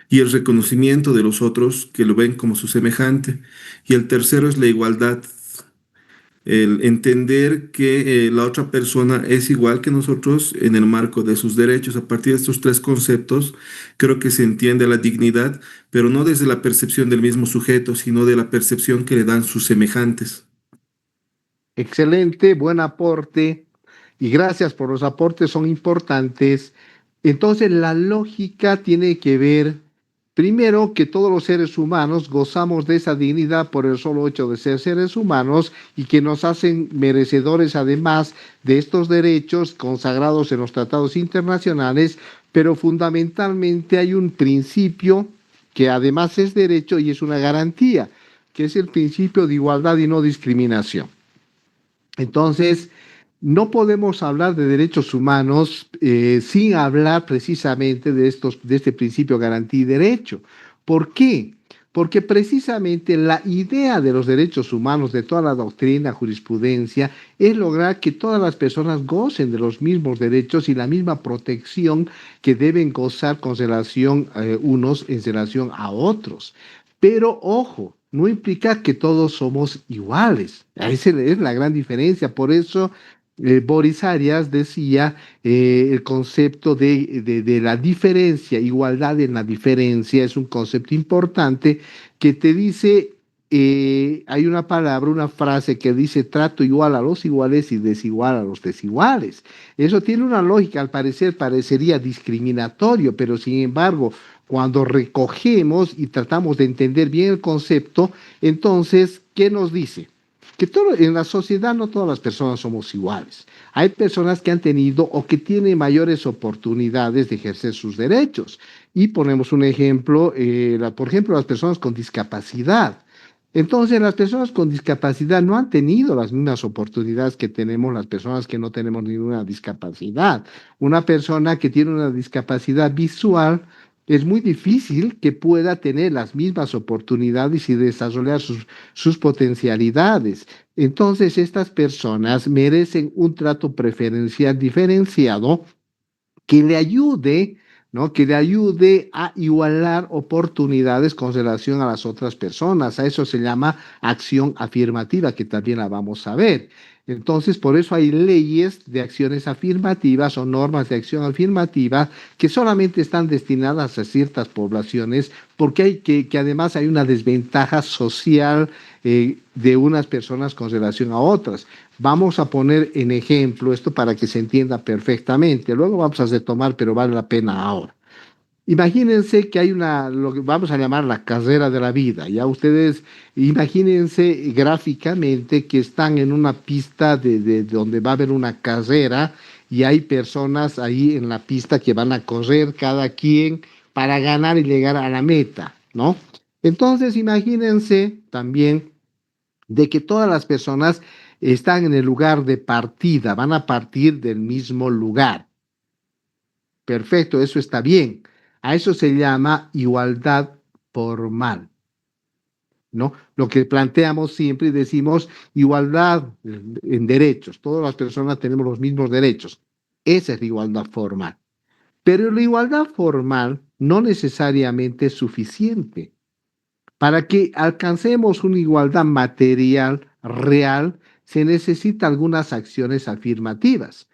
y el reconocimiento de los otros que lo ven como su semejante. Y el tercero es la igualdad, el entender que la otra persona es igual que nosotros en el marco de sus derechos. A partir de estos tres conceptos, creo que se entiende la dignidad, pero no desde la percepción del mismo sujeto, sino de la percepción que le dan sus semejantes. Excelente, buen aporte y gracias por los aportes, son importantes. Entonces, la lógica tiene que ver, primero, que todos los seres humanos gozamos de esa dignidad por el solo hecho de ser seres humanos y que nos hacen merecedores además de estos derechos consagrados en los tratados internacionales, pero fundamentalmente hay un principio que además es derecho y es una garantía, que es el principio de igualdad y no discriminación. Entonces, no podemos hablar de derechos humanos sin hablar precisamente de este principio garantía y derecho. ¿Por qué? Porque precisamente la idea de los derechos humanos, de toda la doctrina, jurisprudencia, es lograr que todas las personas gocen de los mismos derechos y la misma protección que deben gozar con relación unos en relación a otros. Pero ojo, no implica que todos somos iguales. Esa es la gran diferencia. Por eso Boris Arias decía el concepto de la diferencia, igualdad en la diferencia, es un concepto importante que te dice, hay una palabra, una frase que dice trato igual a los iguales y desigual a los desiguales. Eso tiene una lógica, al parecer parecería discriminatorio, pero sin embargo, cuando recogemos y tratamos de entender bien el concepto, entonces, ¿qué nos dice? Que en la sociedad no todas las personas somos iguales. Hay personas que han tenido o que tienen mayores oportunidades de ejercer sus derechos. Y ponemos un ejemplo, por ejemplo, las personas con discapacidad. Entonces, las personas con discapacidad no han tenido las mismas oportunidades que tenemos las personas que no tenemos ninguna discapacidad. Una persona que tiene una discapacidad visual es muy difícil que pueda tener las mismas oportunidades y desarrollar sus potencialidades. Entonces, estas personas merecen un trato preferencial diferenciado que le ayude, ¿no? Que le ayude a igualar oportunidades con relación a las otras personas. A eso se llama acción afirmativa, que también la vamos a ver. Entonces, por eso hay leyes de acciones afirmativas o normas de acción afirmativa que solamente están destinadas a ciertas poblaciones, porque hay que además hay una desventaja social de unas personas con relación a otras. Vamos a poner en ejemplo esto para que se entienda perfectamente. Luego vamos a retomar, pero vale la pena ahora. Imagínense que hay lo que vamos a llamar la carrera de la vida. Ya ustedes imagínense gráficamente que están en una pista de donde va a haber una carrera y hay personas ahí en la pista que van a correr cada quien para ganar y llegar a la meta, ¿no? Entonces imagínense también de que todas las personas están en el lugar de partida, van a partir del mismo lugar. Perfecto, eso está bien. A eso se llama igualdad formal, ¿no? Lo que planteamos siempre y decimos igualdad en derechos. Todas las personas tenemos los mismos derechos. Esa es la igualdad formal. Pero la igualdad formal no necesariamente es suficiente. Para que alcancemos una igualdad material real, se necesitan algunas acciones afirmativas.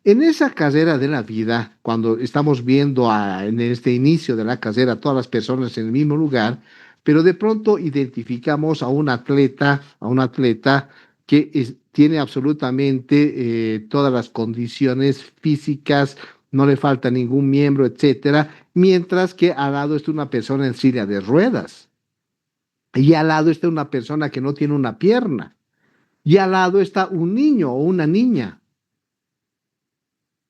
En esa carrera de la vida, cuando estamos viendo en este inicio de la carrera a todas las personas en el mismo lugar, pero de pronto identificamos a un atleta, que tiene absolutamente todas las condiciones físicas, no le falta ningún miembro, etcétera, mientras que al lado está una persona en silla de ruedas, y al lado está una persona que no tiene una pierna, y al lado está un niño o una niña.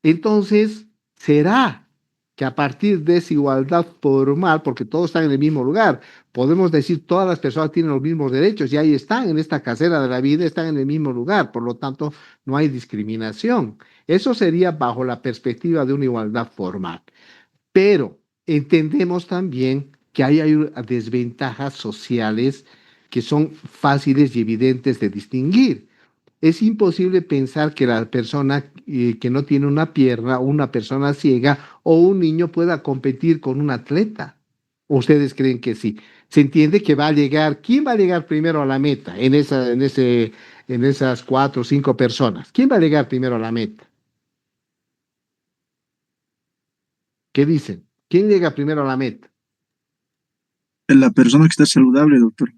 Entonces, ¿será que a partir de esa igualdad formal, porque todos están en el mismo lugar, podemos decir todas las personas tienen los mismos derechos y ahí están en esta carrera de la vida, están en el mismo lugar, por lo tanto no hay discriminación? Eso sería bajo la perspectiva de una igualdad formal. Pero entendemos también que hay desventajas sociales que son fáciles y evidentes de distinguir. Es imposible pensar que la persona que no tiene una pierna, una persona ciega o un niño pueda competir con un atleta. ¿Ustedes creen que sí? Se entiende que va a llegar, ¿quién va a llegar primero a la meta en esas 4 o 5 personas? ¿Quién va a llegar primero a la meta? ¿Qué dicen? ¿Quién llega primero a la meta? La persona que está saludable, doctor.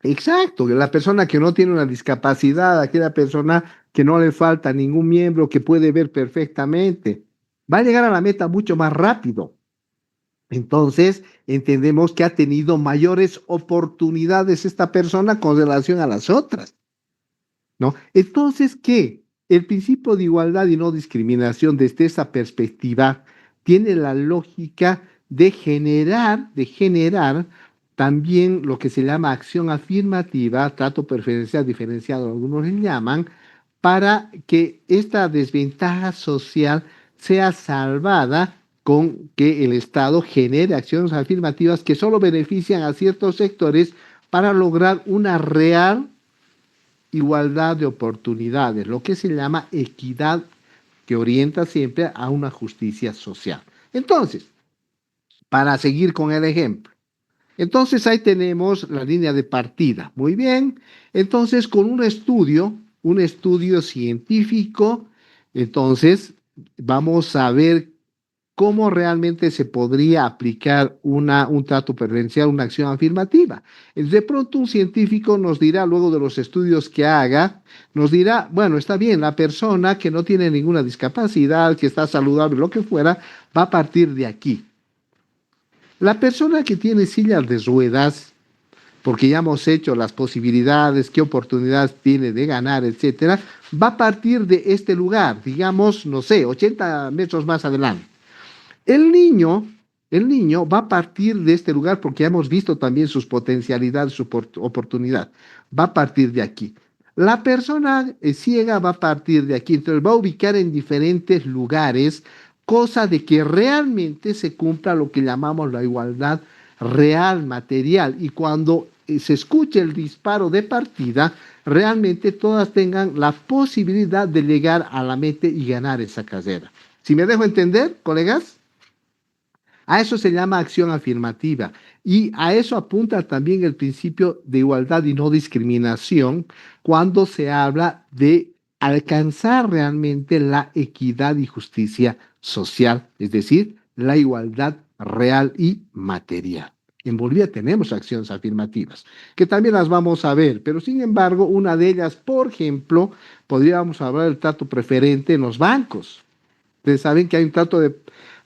Exacto, la persona que no tiene una discapacidad, aquella persona que no le falta ningún miembro, que puede ver perfectamente, va a llegar a la meta mucho más rápido. Entonces, entendemos que ha tenido mayores oportunidades esta persona con relación a las otras, ¿no? Entonces, ¿qué? El principio de igualdad y no discriminación desde esa perspectiva tiene la lógica de generar también lo que se llama acción afirmativa, trato preferencial diferenciado, algunos le llaman, para que esta desventaja social sea salvada con que el Estado genere acciones afirmativas que solo benefician a ciertos sectores para lograr una real igualdad de oportunidades, lo que se llama equidad, que orienta siempre a una justicia social. Entonces, para seguir con el ejemplo, entonces ahí tenemos la línea de partida. Muy bien. Entonces, con un estudio científico, entonces vamos a ver cómo realmente se podría aplicar un trato preferencial, una acción afirmativa. De pronto un científico nos dirá, luego de los estudios que haga, nos dirá, bueno, está bien, la persona que no tiene ninguna discapacidad, que está saludable, lo que fuera, va a partir de aquí. La persona que tiene sillas de ruedas, porque ya hemos hecho las posibilidades, qué oportunidades tiene de ganar, etcétera, va a partir de este lugar, digamos, no sé, 80 metros más adelante. El niño va a partir de este lugar porque ya hemos visto también sus potencialidades, su oportunidad. Va a partir de aquí. La persona ciega va a partir de aquí, entonces va a ubicar en diferentes lugares, cosa de que realmente se cumpla lo que llamamos la igualdad real, material. Y cuando se escuche el disparo de partida, realmente todas tengan la posibilidad de llegar a la meta y ganar esa carrera. ¿Sí me dejo entender, colegas? A eso se llama acción afirmativa y a eso apunta también el principio de igualdad y no discriminación cuando se habla de alcanzar realmente la equidad y justicia social, es decir, la igualdad real y material. En Bolivia tenemos acciones afirmativas, que también las vamos a ver, pero sin embargo, una de ellas, por ejemplo, podríamos hablar del trato preferente en los bancos. Ustedes saben que hay un trato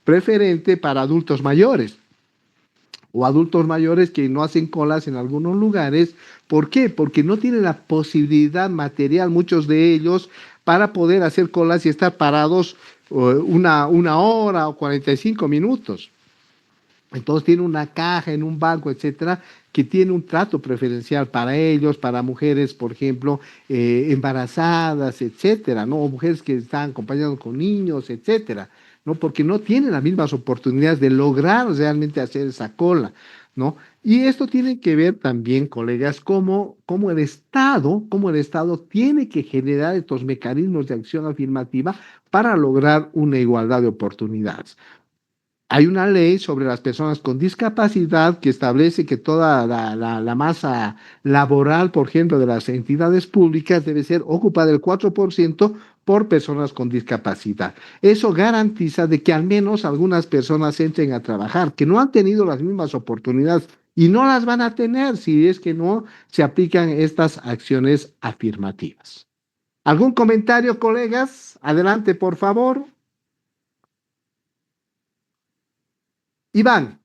preferente para adultos mayores o adultos mayores que no hacen colas en algunos lugares. ¿Por qué? Porque no tienen la posibilidad material, muchos de ellos, para poder hacer colas y estar parados una hora o 45 minutos. Entonces tiene una caja en un banco, etcétera, que tiene un trato preferencial para ellos, para mujeres, por ejemplo, embarazadas, etcétera, ¿no? O mujeres que están acompañadas con niños, etcétera, ¿no? Porque no tienen las mismas oportunidades de lograr realmente hacer esa cola, ¿no? Y esto tiene que ver también, colegas, cómo el Estado tiene que generar estos mecanismos de acción afirmativa para lograr una igualdad de oportunidades. Hay una ley sobre las personas con discapacidad que establece que toda la masa laboral, por ejemplo, de las entidades públicas debe ser ocupada el 4% por personas con discapacidad. Eso garantiza de que al menos algunas personas entren a trabajar, que no han tenido las mismas oportunidades y no las van a tener si es que no se aplican estas acciones afirmativas. ¿Algún comentario, colegas? Adelante, por favor. Iván.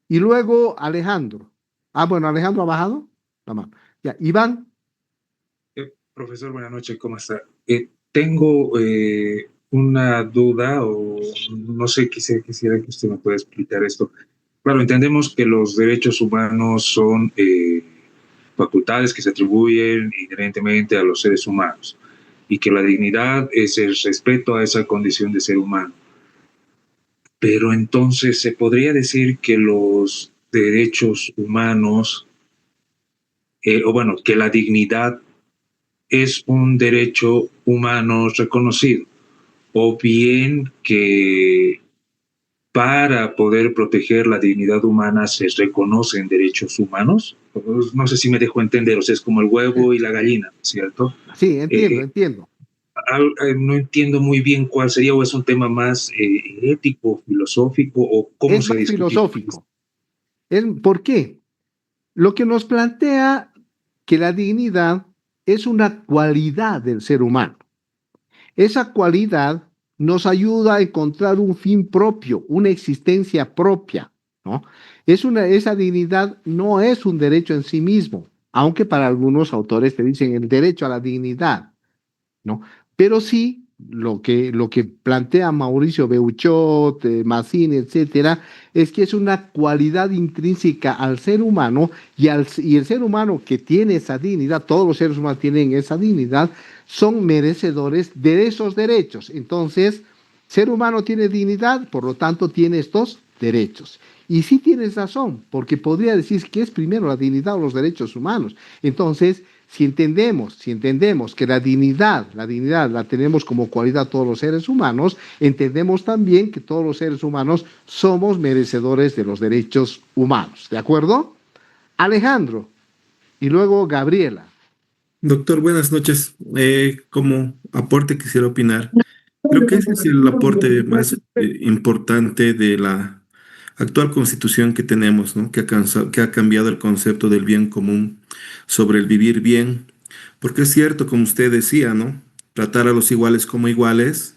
Y luego Alejandro. Bueno, Alejandro ha bajado la mano. Ya, Iván. Profesor, buenas noches, ¿cómo está? Tengo una duda o no sé, quisiera que usted me pueda explicar esto. Claro, entendemos que los derechos humanos son facultades que se atribuyen inherentemente a los seres humanos y que la dignidad es el respeto a esa condición de ser humano. Pero entonces se podría decir que los derechos humanos, que la dignidad es un derecho humano reconocido, o bien que para poder proteger la dignidad humana se reconocen derechos humanos. No sé si me dejo entender, o sea, es como el huevo y la gallina, ¿cierto? Sí, entiendo. No entiendo muy bien cuál sería, o es un tema más ético, filosófico, o cómo es se más discute. filosófico. ¿Por qué? Lo que nos plantea que la dignidad es una cualidad del ser humano. Esa cualidad nos ayuda a encontrar un fin propio, una existencia propia, ¿no? Esa dignidad no es un derecho en sí mismo, aunque para algunos autores te dicen el derecho a la dignidad, ¿no? Pero sí, lo que plantea Mauricio Beuchot, Mazzini, etcétera, es que es una cualidad intrínseca al ser humano y el ser humano que tiene esa dignidad, todos los seres humanos tienen esa dignidad, son merecedores de esos derechos. Entonces, ser humano tiene dignidad, por lo tanto tiene estos derechos. Y sí tienes razón, porque podría decir que es primero la dignidad o los derechos humanos. Entonces, si entendemos que la dignidad la tenemos como cualidad todos los seres humanos, entendemos también que todos los seres humanos somos merecedores de los derechos humanos. ¿De acuerdo? Alejandro, y luego Gabriela. Doctor, buenas noches. Como aporte quisiera opinar. Creo que ese es el aporte más importante de la actual constitución que tenemos, ¿no? Que ha cambiado el concepto del bien común sobre el vivir bien. Porque es cierto, como usted decía, ¿no? Tratar a los iguales como iguales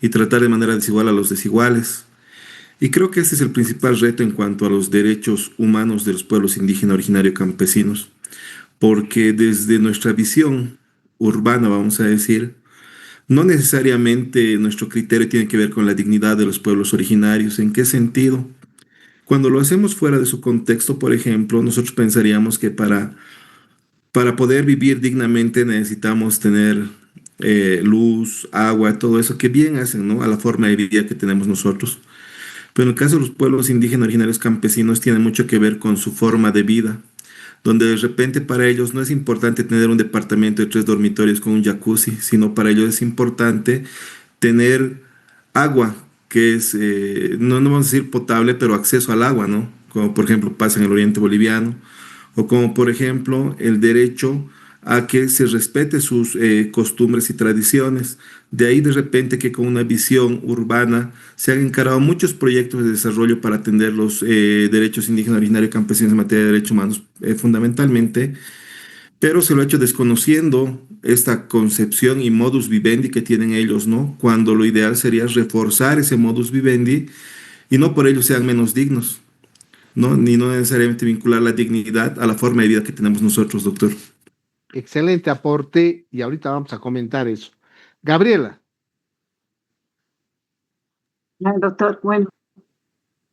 y tratar de manera desigual a los desiguales. Y creo que ese es el principal reto en cuanto a los derechos humanos de los pueblos indígenas, originarios y campesinos. Porque desde nuestra visión urbana, vamos a decir, no necesariamente nuestro criterio tiene que ver con la dignidad de los pueblos originarios. ¿En qué sentido? Cuando lo hacemos fuera de su contexto, por ejemplo, nosotros pensaríamos que para poder vivir dignamente necesitamos tener luz, agua, todo eso que bien hacen, ¿no? A la forma de vida que tenemos nosotros. Pero en el caso de los pueblos indígenas originarios campesinos tiene mucho que ver con su forma de vida, donde de repente para ellos no es importante tener un departamento de 3 dormitorios con un jacuzzi, sino para ellos es importante tener agua, que es, no vamos a decir potable, pero acceso al agua, ¿no? Como por ejemplo pasa en el oriente boliviano, o como por ejemplo el derecho a que se respete sus costumbres y tradiciones. De ahí de repente que con una visión urbana se han encarado muchos proyectos de desarrollo para atender los derechos indígenas, originarios y campesinos en materia de derechos humanos fundamentalmente, pero se lo ha hecho desconociendo esta concepción y modus vivendi que tienen ellos, ¿no? Cuando lo ideal sería reforzar ese modus vivendi y no por ello sean menos dignos, ¿no? Ni no necesariamente vincular la dignidad a la forma de vida que tenemos nosotros, doctor. Excelente aporte y ahorita vamos a comentar eso. Gabriela. Doctor, bueno,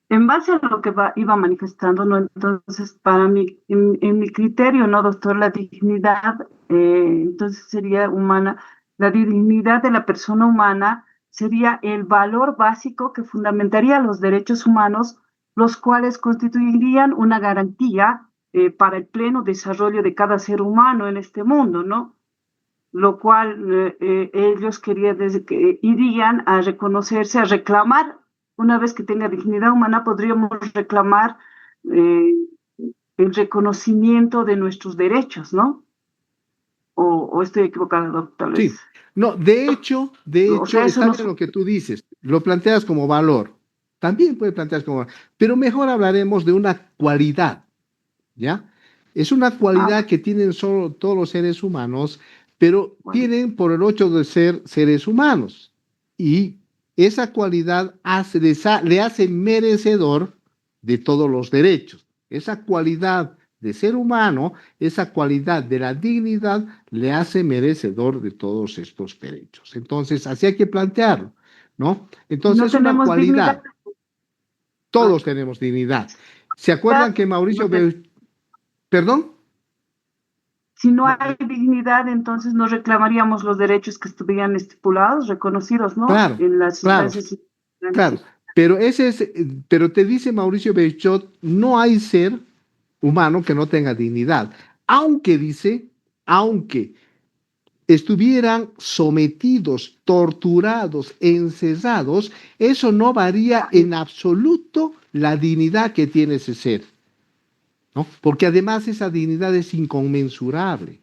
en base a lo que iba manifestando, ¿no? Entonces, para mí, en mi criterio, ¿no, doctor? La dignidad, entonces sería humana, la dignidad de la persona humana sería el valor básico que fundamentaría los derechos humanos, los cuales constituirían una garantía para el pleno desarrollo de cada ser humano en este mundo, ¿no? Lo cual ellos irían a reconocerse, a reclamar, una vez que tenga dignidad humana, podríamos reclamar el reconocimiento de nuestros derechos, ¿no? o estoy equivocada, doctor. Sí, no, de hecho, O sea, eso está no bien lo que tú dices, lo planteas como valor, también puede plantearse como valor, pero mejor hablaremos de una cualidad, ¿ya? Es una cualidad que tienen solo todos los seres humanos, pero tienen por el hecho de ser seres humanos, y esa cualidad le hace merecedor de todos los derechos. Esa cualidad de ser humano, esa cualidad de la dignidad, le hace merecedor de todos estos derechos. Entonces, así hay que plantearlo, ¿no? Entonces, no es una tenemos cualidad. dignidad. Todos tenemos dignidad. ¿Se acuerdan que Mauricio... ¿Perdón? Si no hay dignidad, entonces no reclamaríamos los derechos que estuvieran estipulados, reconocidos, ¿no? Claro, En las instancias. claro. Pero te dice Mauricio Bechot, no hay ser humano que no tenga dignidad. Aunque estuvieran sometidos, torturados, encerrados, eso no varía en absoluto la dignidad que tiene ese ser, ¿no? Porque además esa dignidad es inconmensurable.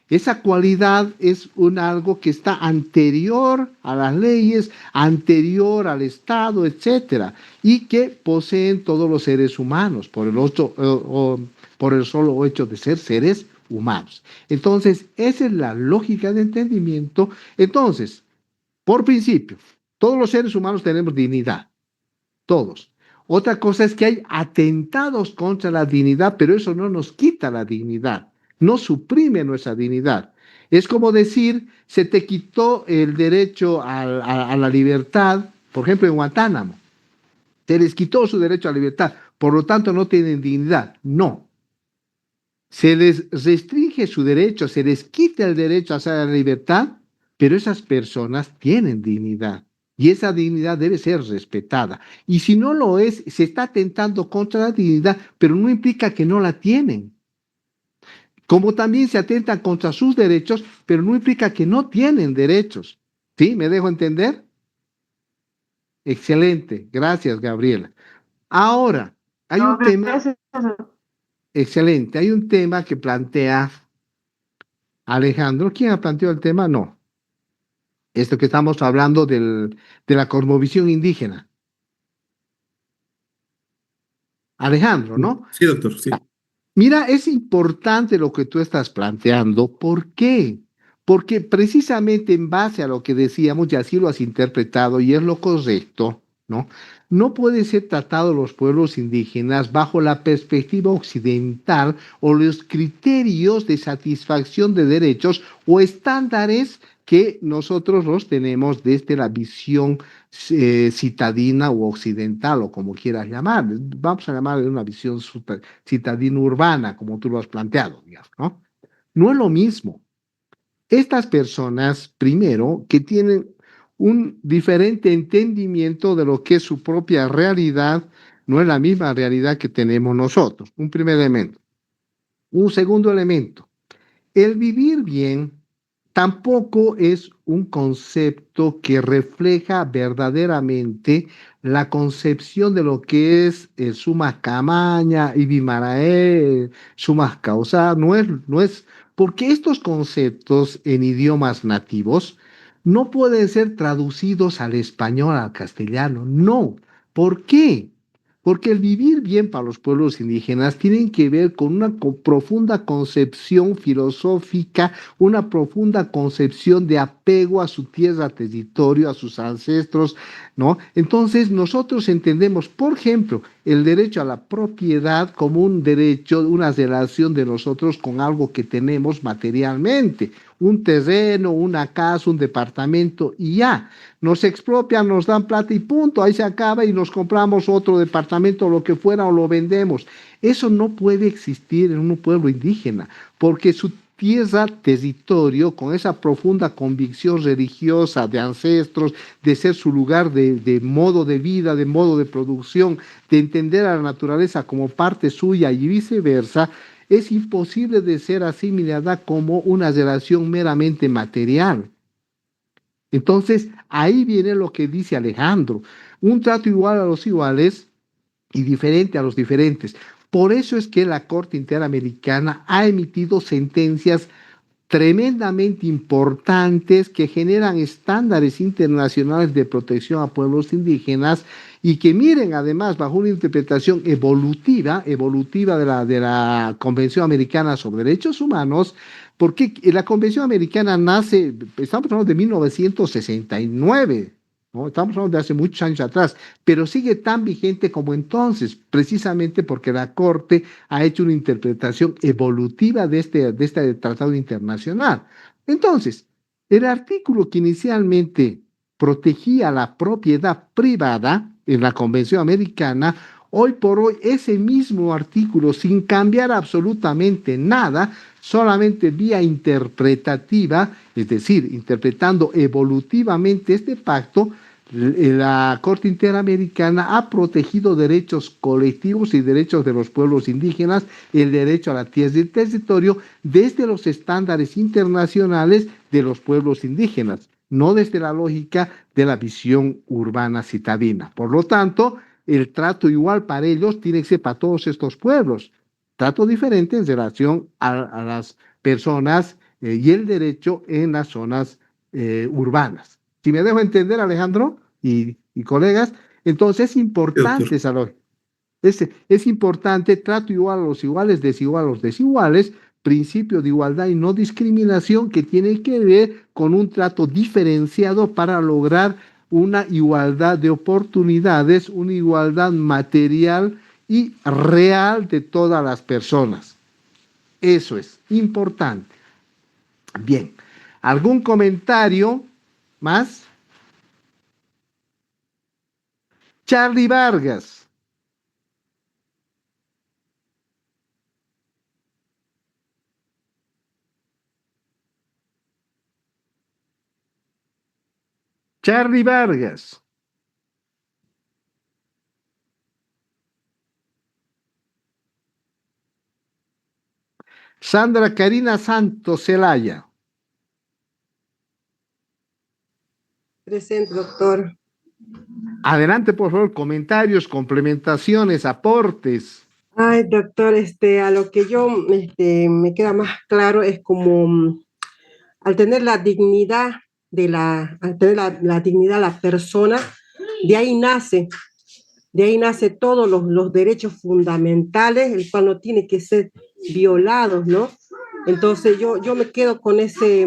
Esa cualidad es algo que está anterior a las leyes, anterior al Estado, etcétera, y que poseen todos los seres humanos por el solo hecho de ser seres humanos. Entonces, esa es la lógica de entendimiento. Entonces, por principio, todos los seres humanos tenemos dignidad, todos. Otra cosa es que hay atentados contra la dignidad, pero eso no nos quita la dignidad, no suprime nuestra dignidad. Es como decir, se te quitó el derecho a la libertad, por ejemplo, en Guantánamo. Se les quitó su derecho a la libertad, por lo tanto no tienen dignidad. No. Se les restringe su derecho, se les quita el derecho a la libertad, pero esas personas tienen dignidad. Y esa dignidad debe ser respetada. Y si no lo es, se está atentando contra la dignidad, pero no implica que no la tienen. Como también se atentan contra sus derechos, pero no implica que no tienen derechos. ¿Sí? ¿Me dejo entender? Excelente. Gracias, Gabriela. Ahora, hay un tema... Excelente. Hay un tema que plantea Alejandro. ¿Quién ha planteado el tema? No. Esto que estamos hablando de la cosmovisión indígena. Alejandro, ¿no? Sí, doctor, sí. Mira, es importante lo que tú estás planteando. ¿Por qué? Porque precisamente en base a lo que decíamos, y así lo has interpretado, y es lo correcto, ¿no? No puede ser tratado los pueblos indígenas bajo la perspectiva occidental o los criterios de satisfacción de derechos o estándares que nosotros los tenemos desde la visión citadina o occidental, o como quieras llamar. Vamos a llamarle una visión citadina urbana, como tú lo has planteado, digamos, ¿no? No es lo mismo. Estas personas, primero, que tienen un diferente entendimiento de lo que es su propia realidad, no es la misma realidad que tenemos nosotros. Un primer elemento. Un segundo elemento. El vivir bien tampoco es un concepto que refleja verdaderamente la concepción de lo que es el Sumas Camaña, Ibimarae, Sumas Causa, no es, porque estos conceptos en idiomas nativos no pueden ser traducidos al español, al castellano, no. ¿Por qué? Porque el vivir bien para los pueblos indígenas tiene que ver con una profunda concepción filosófica, una profunda concepción de apego a su tierra, territorio, a sus ancestros, ¿no? Entonces nosotros entendemos, por ejemplo, el derecho a la propiedad como un derecho, una relación de nosotros con algo que tenemos materialmente, un terreno, una casa, un departamento y ya. Nos expropian, nos dan plata y punto, ahí se acaba y nos compramos otro departamento, lo que fuera, o lo vendemos. Eso no puede existir en un pueblo indígena, porque su tierra, territorio, con esa profunda convicción religiosa de ancestros, de ser su lugar de modo de vida, de modo de producción, de entender a la naturaleza como parte suya y viceversa, es imposible de ser asimilada como una relación meramente material. Entonces, ahí viene lo que dice Alejandro, un trato igual a los iguales y diferente a los diferentes. Por eso es que la Corte Interamericana ha emitido sentencias tremendamente importantes que generan estándares internacionales de protección a pueblos indígenas y que miren además bajo una interpretación evolutiva de la Convención Americana sobre Derechos Humanos, porque la Convención Americana nace, estamos hablando de 1969, ¿no? Estamos hablando de hace muchos años atrás, pero sigue tan vigente como entonces, precisamente porque la Corte ha hecho una interpretación evolutiva de este tratado internacional. Entonces, el artículo que inicialmente protegía la propiedad privada en la Convención Americana, hoy por hoy ese mismo artículo, sin cambiar absolutamente nada, solamente vía interpretativa, es decir, interpretando evolutivamente este pacto, la Corte Interamericana ha protegido derechos colectivos y derechos de los pueblos indígenas, el derecho a la tierra y el territorio, desde los estándares internacionales de los pueblos indígenas, no desde la lógica de la visión urbana citadina. Por lo tanto, el trato igual para ellos tiene que ser para todos estos pueblos, trato diferente en relación a las personas y el derecho en las zonas urbanas. Si me dejo entender, Alejandro y colegas, entonces es importante esa lógica. Es importante trato igual a los iguales, desigual a los desiguales, principio de igualdad y no discriminación que tiene que ver con un trato diferenciado para lograr una igualdad de oportunidades, una igualdad material y real de todas las personas. Eso es importante. Bien, ¿algún comentario más? Charlie Vargas. Charlie Vargas. Sandra Karina Santos Celaya. Presente, doctor. Adelante, por favor, comentarios, complementaciones, aportes. Ay, doctor, a lo que yo me queda más claro es como al tener la dignidad al tener la dignidad de la persona, de ahí nace todos los derechos fundamentales, el cual no tiene que ser violados, ¿no? Entonces yo me quedo con ese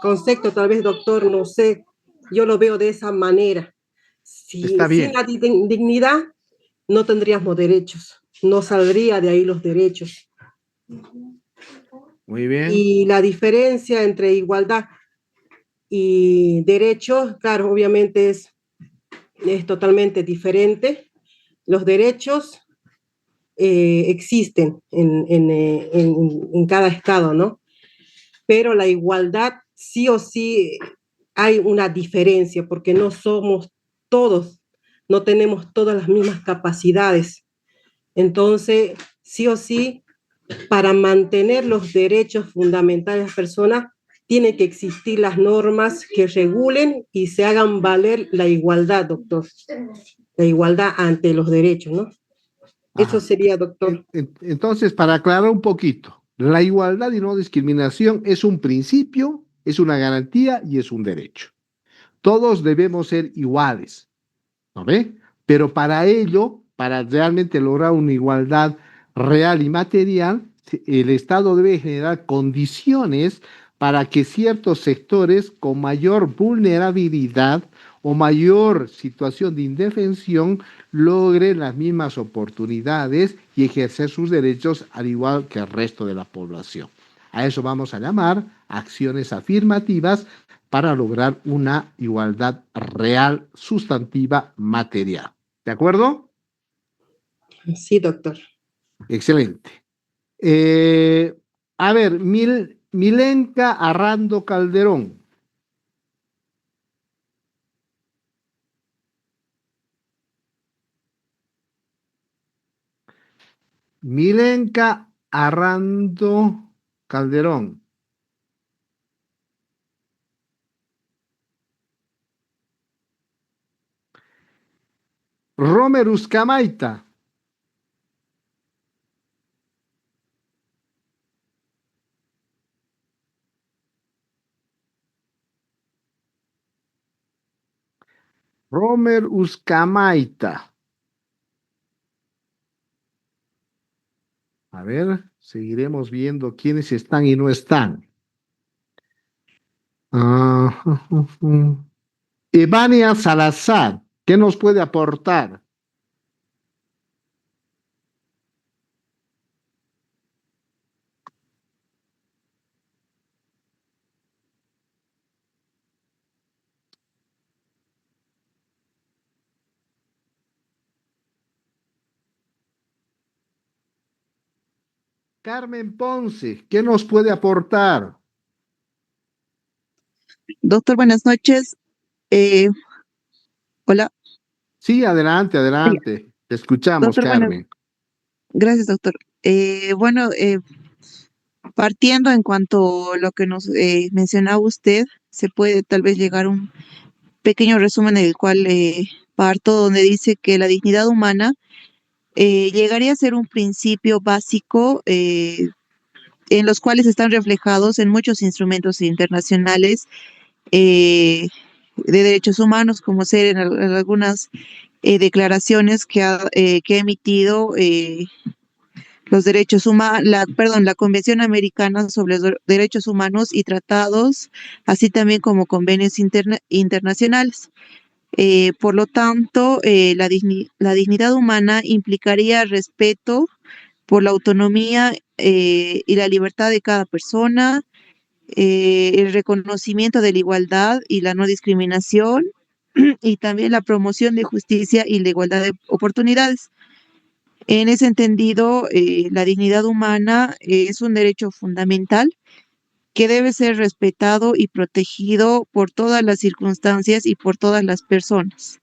concepto, tal vez, doctor, no sé, yo lo veo de esa manera. Está bien. Sin la dignidad no tendríamos derechos, no saldría de ahí los derechos. Muy bien. Y la diferencia entre igualdad y derechos, claro, obviamente es totalmente diferente. Los derechos existen en cada estado, ¿no? Pero la igualdad sí o sí hay una diferencia porque no somos todos, no tenemos todas las mismas capacidades. Entonces, sí o sí, para mantener los derechos fundamentales de las personas, tienen que existir las normas que regulen y se hagan valer la igualdad, doctor. La igualdad ante los derechos, ¿no? Eso sería, doctor. Entonces, para aclarar un poquito, la igualdad y no discriminación es un principio, es una garantía y es un derecho. Todos debemos ser iguales, ¿no ve? Pero para ello, para realmente lograr una igualdad real y material, el Estado debe generar condiciones para que ciertos sectores con mayor vulnerabilidad o mayor situación de indefensión logren las mismas oportunidades y ejercer sus derechos al igual que el resto de la población. A eso vamos a llamar acciones afirmativas para lograr una igualdad real, sustantiva, material. ¿De acuerdo? Sí, doctor. Excelente. A ver, Milenka Arrando Calderón. Milenka Arrando Calderón. Romerus Camaita. Romer Uscamaita. A ver, seguiremos viendo quiénes están y no están. Evania Salazar, ¿qué nos puede aportar? Carmen Ponce, ¿qué nos puede aportar? Doctor, buenas noches. Hola. Sí, adelante, adelante. Te escuchamos, Doctor, Carmen. gracias, doctor. Bueno, partiendo en cuanto a lo que nos mencionaba usted, se puede tal vez llegar a un pequeño resumen en el cual parto, donde dice que la dignidad humana llegaría a ser un principio básico en los cuales están reflejados en muchos instrumentos internacionales de derechos humanos, como ser en algunas declaraciones que ha emitido los derechos humanos, la Convención Americana sobre los Derechos Humanos y tratados, así también como convenios internacionales. Por lo tanto, la dignidad humana implicaría respeto por la autonomía y la libertad de cada persona, el reconocimiento de la igualdad y la no discriminación, y también la promoción de justicia y la igualdad de oportunidades. En ese entendido, la dignidad humana es un derecho fundamental que debe ser respetado y protegido por todas las circunstancias y por todas las personas.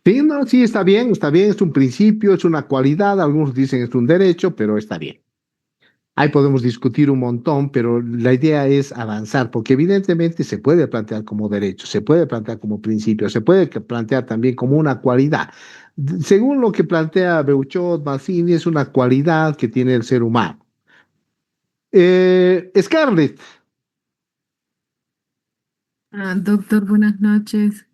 Sí, no, sí, está bien, es un principio, es una cualidad, algunos dicen es un derecho, pero está bien. Ahí podemos discutir un montón, pero la idea es avanzar, porque evidentemente se puede plantear como derecho, se puede plantear como principio, se puede plantear también como una cualidad. Según lo que plantea Beuchot, Mazzini, es una cualidad que tiene el ser humano. Scarlett. Doctor, buenas noches.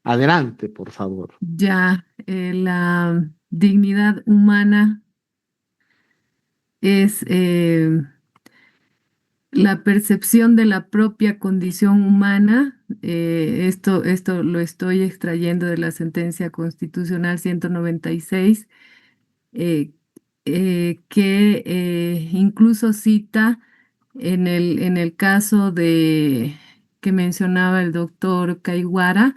Adelante, por favor. Ya, la dignidad humana es la percepción de la propia condición humana. Esto lo estoy extrayendo de la sentencia constitucional 196, que incluso cita en el caso que mencionaba el doctor Caiguara.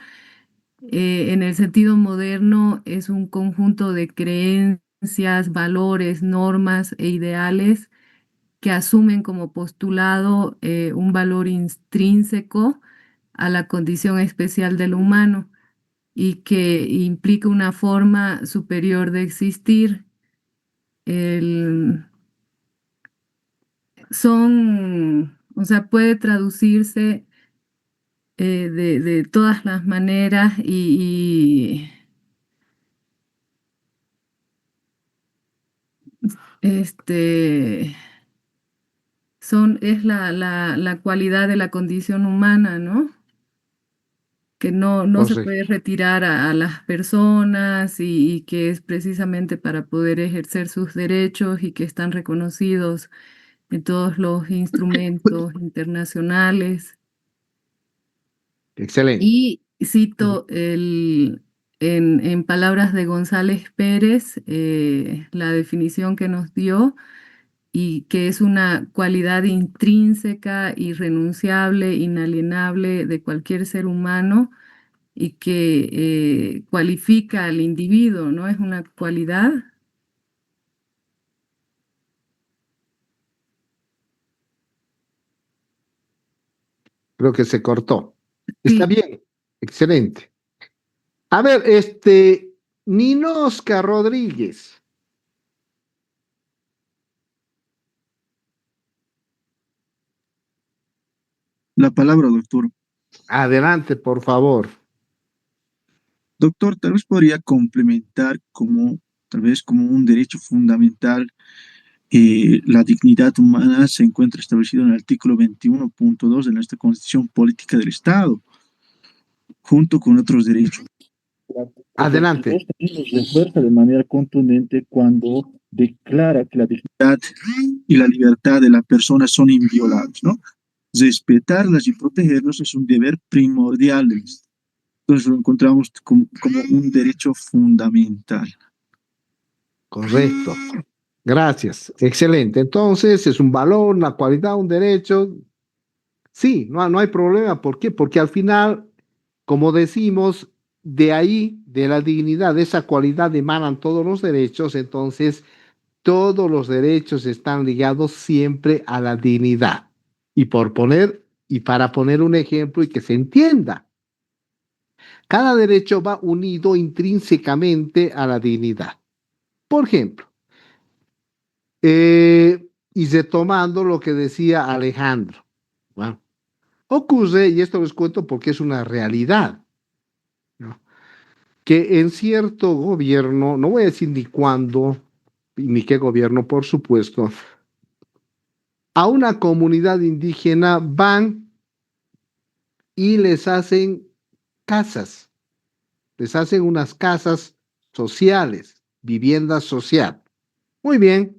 En el sentido moderno es un conjunto de creencias, valores, normas e ideales que asumen como postulado un valor intrínseco a la condición especial del humano y que implica una forma superior de existir. O sea, puede traducirse de todas las maneras es la cualidad de la condición humana, ¿no? Que no se puede retirar a las personas y que es precisamente para poder ejercer sus derechos y que están reconocidos en todos los instrumentos internacionales. Excelente. Y cito en palabras de González Pérez, la definición que nos dio, y que es una cualidad intrínseca, irrenunciable, inalienable de cualquier ser humano y que cualifica al individuo, ¿no? Es una cualidad. Creo que se cortó. Sí. Está bien, excelente. A ver, Ninosca Rodríguez. La palabra, doctor. Adelante, por favor. Doctor, tal vez podría complementar tal vez como un derecho fundamental. La dignidad humana se encuentra establecido en el artículo 21.2 de nuestra Constitución Política del Estado. junto con otros derechos. Adelante. El también los refuerza de manera contundente cuando declara que la dignidad y la libertad de la persona son inviolables, ¿no? Respetarlas y protegerlos es un deber primordial. Entonces lo encontramos como un derecho fundamental. Correcto. Gracias. Excelente. Entonces, es un valor, una cualidad, un derecho. Sí, no hay problema. ¿Por qué? Porque al final, como decimos, de ahí, de la dignidad, de esa cualidad emanan todos los derechos. Entonces, todos los derechos están ligados siempre a la dignidad. Y para poner un ejemplo y que se entienda, cada derecho va unido intrínsecamente a la dignidad. Por ejemplo, y retomando lo que decía Alejandro, bueno, ocurre, y esto les cuento porque es una realidad, ¿no? Que en cierto gobierno, no voy a decir ni cuándo, ni qué gobierno, por supuesto, a una comunidad indígena van y les hacen casas, les hacen unas casas sociales, vivienda social. Muy bien.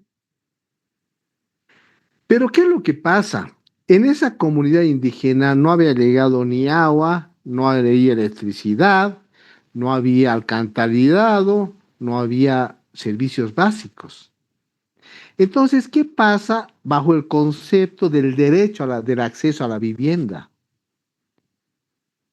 Pero ¿qué es lo que pasa? En esa comunidad indígena no había llegado ni agua, no había electricidad, no había alcantarillado, no había servicios básicos. Entonces, ¿qué pasa bajo el concepto del derecho del acceso a la vivienda?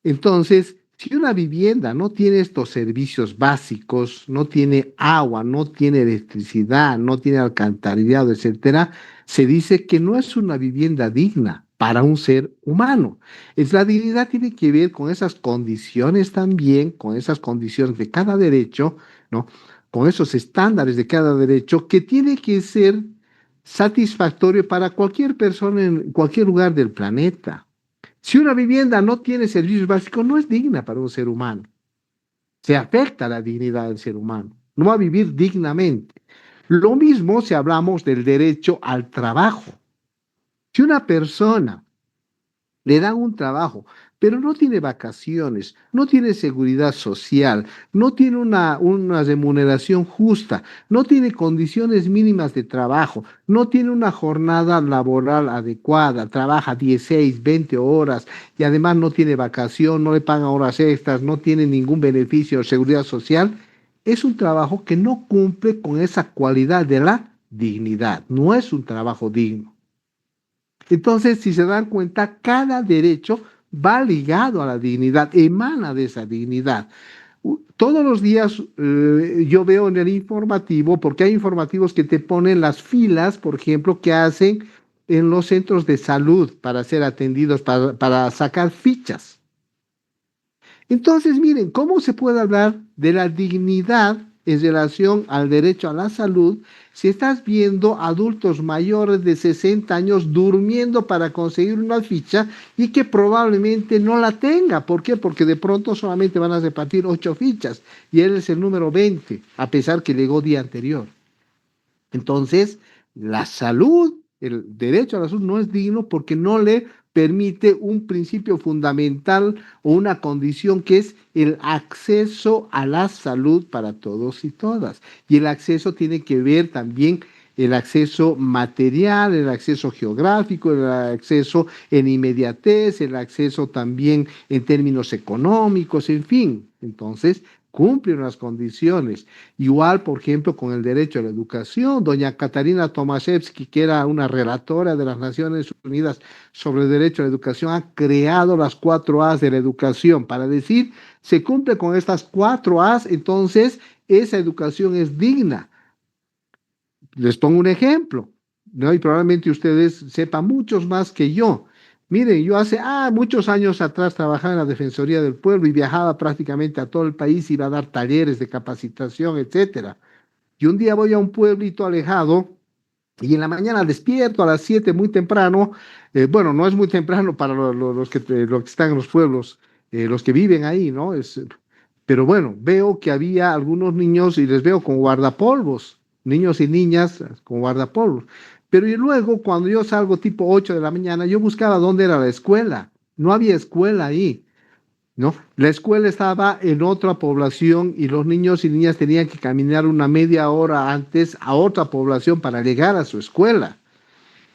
Entonces, si una vivienda no tiene estos servicios básicos, no tiene agua, no tiene electricidad, no tiene alcantarillado, etcétera, se dice que no es una vivienda digna para un ser humano. La dignidad tiene que ver con esas condiciones también, con esas condiciones de cada derecho, ¿no? Con esos estándares de cada derecho que tiene que ser satisfactorio para cualquier persona en cualquier lugar del planeta. Si una vivienda no tiene servicios básicos, no es digna para un ser humano. Se afecta la dignidad del ser humano. No va a vivir dignamente. Lo mismo si hablamos del derecho al trabajo. Si una persona le dan un trabajo, pero no tiene vacaciones, no tiene seguridad social, no tiene una remuneración justa, no tiene condiciones mínimas de trabajo, no tiene una jornada laboral adecuada, trabaja 16, 20 horas y además no tiene vacación, no le pagan horas extras, no tiene ningún beneficio de seguridad social, es un trabajo que no cumple con esa cualidad de la dignidad, no es un trabajo digno. Entonces, si se dan cuenta, cada derecho va ligado a la dignidad, emana de esa dignidad. Todos los días yo veo en el informativo, porque hay informativos que te ponen las filas, por ejemplo, que hacen en los centros de salud para ser atendidos, para sacar fichas. Entonces, miren, ¿cómo se puede hablar de la dignidad en relación al derecho a la salud si estás viendo adultos mayores de 60 años durmiendo para conseguir una ficha y que probablemente no la tenga? ¿Por qué? Porque de pronto solamente van a repartir 8 fichas y él es el número 20, a pesar que llegó día anterior. Entonces, la salud, el derecho a la salud no es digno porque no le permite un principio fundamental o una condición que es el acceso a la salud para todos y todas. Y el acceso tiene que ver también el acceso material, el acceso geográfico, el acceso en inmediatez, el acceso también en términos económicos, en fin. Entonces, cumplen las condiciones. Igual, por ejemplo, con el derecho a la educación. Doña Katarina Tomaszewski, que era una relatora de las Naciones Unidas sobre el derecho a la educación, ha creado las 4 A's de la educación para decir, se cumple con estas 4 A's, entonces esa educación es digna. Les pongo un ejemplo, ¿no? Y probablemente ustedes sepan muchos más que yo. Miren, yo hace muchos años atrás trabajaba en la Defensoría del Pueblo y viajaba prácticamente a todo el país, iba a dar talleres de capacitación, etcétera. Y un día voy a un pueblito alejado y en la mañana despierto a las 7 muy temprano. Bueno, no es muy temprano para los que están en los pueblos, los que viven ahí, ¿no? Pero bueno, veo que había algunos niños y les veo con guardapolvos, niños y niñas con guardapolvos. Pero y luego, cuando yo salgo tipo 8 de la mañana, yo buscaba dónde era la escuela. No había escuela ahí. ¿no? La escuela estaba en otra población y los niños y niñas tenían que caminar una media hora antes a otra población para llegar a su escuela.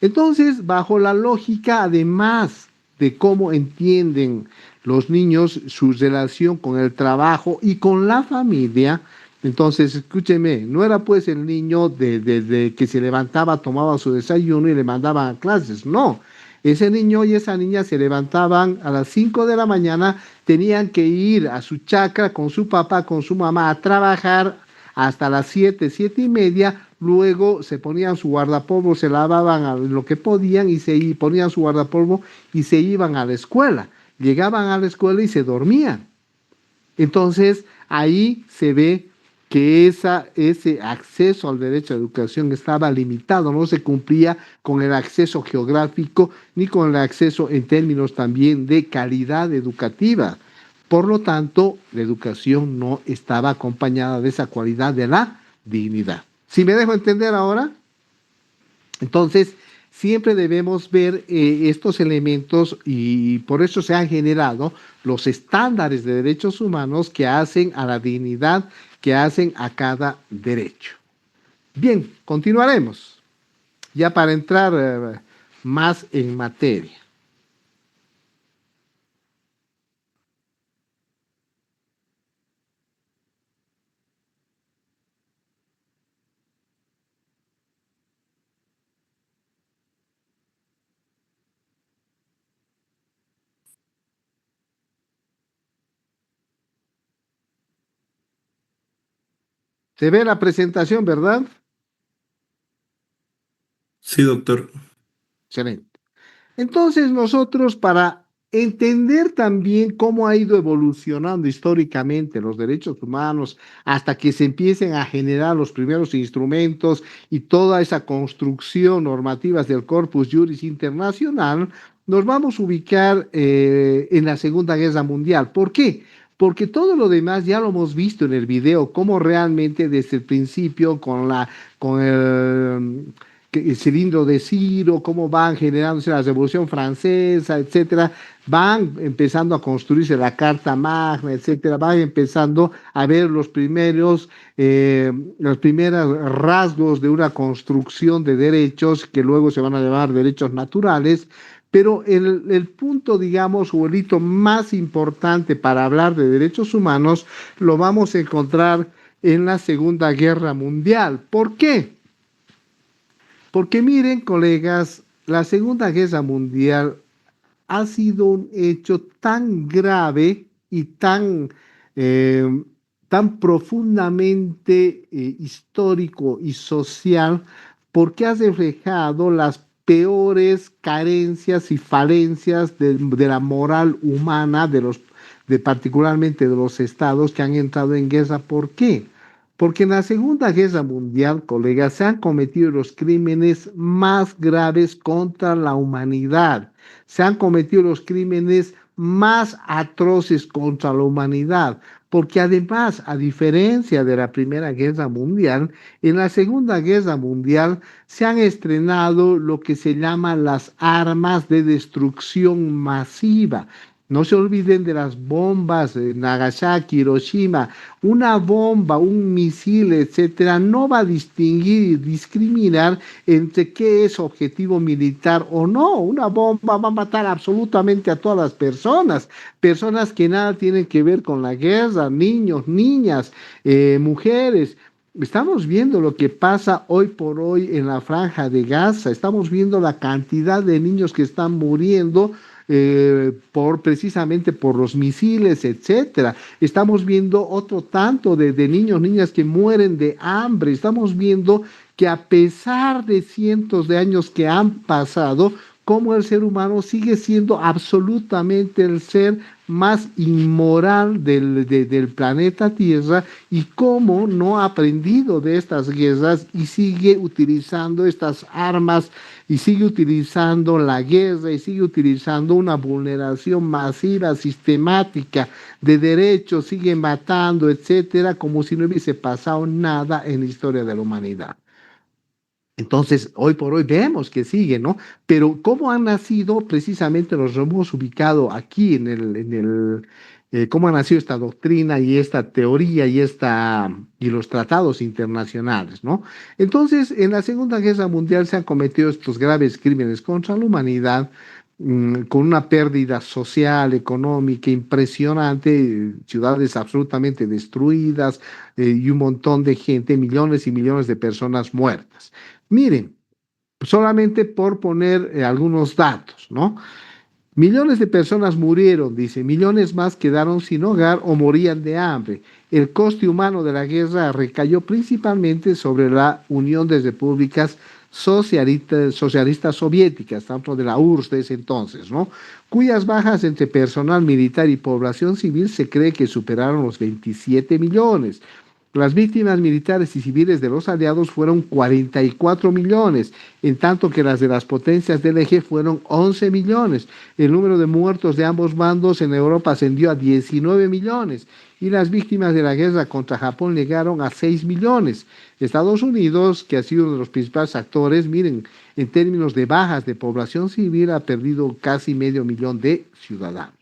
Entonces, bajo la lógica, además de cómo entienden los niños su relación con el trabajo y con la familia, entonces, escúcheme, no era pues el niño de que se levantaba, tomaba su desayuno y le mandaban a clases, no. Ese niño y esa niña se levantaban a las 5 de la mañana, tenían que ir a su chacra con su papá, con su mamá a trabajar hasta las 7, 7:30, luego se ponían su guardapolvo, se lavaban a lo que podían y ponían su guardapolvo y se iban a la escuela. Llegaban a la escuela y se dormían. Entonces, ahí se ve que ese acceso al derecho a educación estaba limitado, no se cumplía con el acceso geográfico ni con el acceso en términos también de calidad educativa. Por lo tanto, la educación no estaba acompañada de esa cualidad de la dignidad. ¿Sí me dejo entender ahora? Entonces, siempre debemos ver estos elementos y por eso se han generado los estándares de derechos humanos que hacen a la dignidad, que hacen a cada derecho. Bien, continuaremos ya para entrar más en materia. Se ve la presentación, ¿verdad? Sí, doctor. Excelente. Entonces nosotros, para entender también cómo ha ido evolucionando históricamente los derechos humanos hasta que se empiecen a generar los primeros instrumentos y toda esa construcción normativas del Corpus Juris Internacional, nos vamos a ubicar en la Segunda Guerra Mundial. ¿Por qué? Porque todo lo demás ya lo hemos visto en el video, cómo realmente desde el principio con el cilindro de Ciro, cómo van generándose la Revolución Francesa, etcétera, van empezando a construirse la Carta Magna, etcétera, van empezando a ver los primeros rasgos de una construcción de derechos que luego se van a llamar derechos naturales. Pero el punto, digamos, o el hito más importante para hablar de derechos humanos lo vamos a encontrar en la Segunda Guerra Mundial. ¿Por qué? Porque miren, colegas, la Segunda Guerra Mundial ha sido un hecho tan grave y tan profundamente histórico y social, porque ha reflejado las peores carencias y falencias de la moral humana, particularmente de los estados que han entrado en guerra. ¿Por qué? Porque en la Segunda Guerra Mundial, colegas, se han cometido los crímenes más graves contra la humanidad. Se han cometido los crímenes más atroces contra la humanidad. Porque además, a diferencia de la Primera Guerra Mundial, en la Segunda Guerra Mundial se han estrenado lo que se llaman las armas de destrucción masiva. No se olviden de las bombas de Nagasaki, Hiroshima. Una bomba, un misil, etcétera, no va a distinguir y discriminar entre qué es objetivo militar o no. Una bomba va a matar absolutamente a todas las personas. Personas que nada tienen que ver con la guerra, niños, niñas, mujeres. Estamos viendo lo que pasa hoy por hoy en la Franja de Gaza. Estamos viendo la cantidad de niños que están muriendo precisamente por los misiles, etcétera. Estamos viendo otro tanto de niños, niñas que mueren de hambre. Estamos viendo que a pesar de cientos de años que han pasado, cómo el ser humano sigue siendo absolutamente el ser más inmoral del planeta Tierra y cómo no ha aprendido de estas guerras y sigue utilizando estas armas y sigue utilizando la guerra y sigue utilizando una vulneración masiva, sistemática de derechos, sigue matando, etcétera, como si no hubiese pasado nada en la historia de la humanidad. Entonces, hoy por hoy vemos que sigue, ¿no? Pero cómo han nacido, precisamente los hemos ubicado aquí en cómo ha nacido esta doctrina y esta teoría y los tratados internacionales, ¿no? Entonces, en la Segunda Guerra Mundial se han cometido estos graves crímenes contra la humanidad, con una pérdida social, económica impresionante, ciudades absolutamente destruidas, y un montón de gente, millones y millones de personas muertas. Miren, solamente por poner algunos datos, ¿no? Millones de personas murieron, dice, millones más quedaron sin hogar o morían de hambre. El coste humano de la guerra recayó principalmente sobre la Unión de Repúblicas Socialistas Soviéticas, tanto de la URSS de ese entonces, ¿no? Cuyas bajas entre personal militar y población civil se cree que superaron los 27 millones. Las víctimas militares y civiles de los aliados fueron 44 millones, en tanto que las de las potencias del eje fueron 11 millones. El número de muertos de ambos bandos en Europa ascendió a 19 millones y las víctimas de la guerra contra Japón llegaron a 6 millones. Estados Unidos, que ha sido uno de los principales actores, miren, en términos de bajas de población civil, ha perdido casi 500.000 de ciudadanos.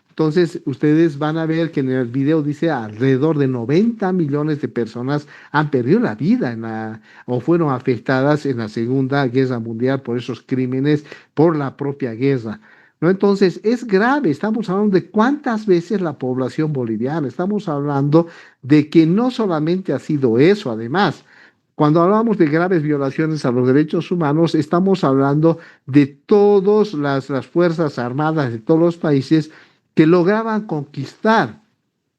Entonces, ustedes van a ver que en el video dice alrededor de 90 millones de personas han perdido la vida o fueron afectadas en la Segunda Guerra Mundial por esos crímenes, por la propia guerra, ¿no? Entonces, es grave. Estamos hablando de cuántas veces la población boliviana. Estamos hablando de que no solamente ha sido eso, además. Cuando hablamos de graves violaciones a los derechos humanos, estamos hablando de todas las Fuerzas Armadas de todos los países que lograban conquistar,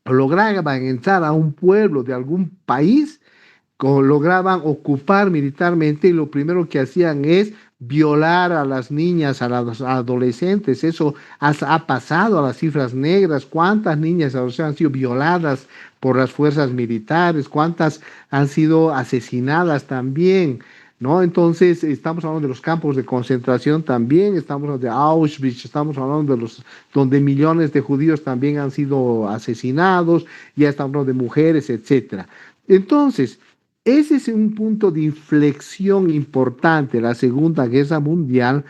o lograban entrar a un pueblo de algún país, lograban ocupar militarmente y lo primero que hacían es violar a las niñas, a los adolescentes. Eso ha pasado a las cifras negras. ¿Cuántas niñas han sido violadas por las fuerzas militares? ¿Cuántas han sido asesinadas también? ¿No? Entonces, estamos hablando de los campos de concentración también, estamos hablando de Auschwitz, estamos hablando de donde millones de judíos también han sido asesinados, ya estamos hablando de mujeres, etc. Entonces, ese es un punto de inflexión importante, la Segunda Guerra Mundial,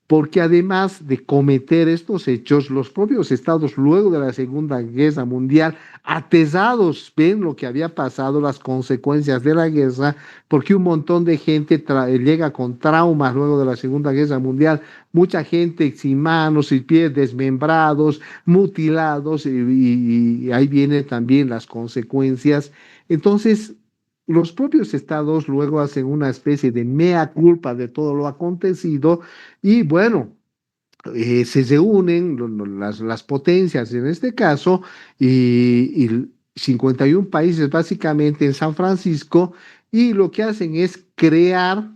porque además de cometer estos hechos, los propios estados luego de la Segunda Guerra Mundial, atezados, ven lo que había pasado, las consecuencias de la guerra, porque un montón de gente llega con traumas luego de la Segunda Guerra Mundial, mucha gente sin manos y pies desmembrados, mutilados, y ahí vienen también las consecuencias. Entonces, los propios estados luego hacen una especie de mea culpa de todo lo acontecido y bueno, se reúnen las potencias en este caso y 51 países básicamente en San Francisco y lo que hacen es crear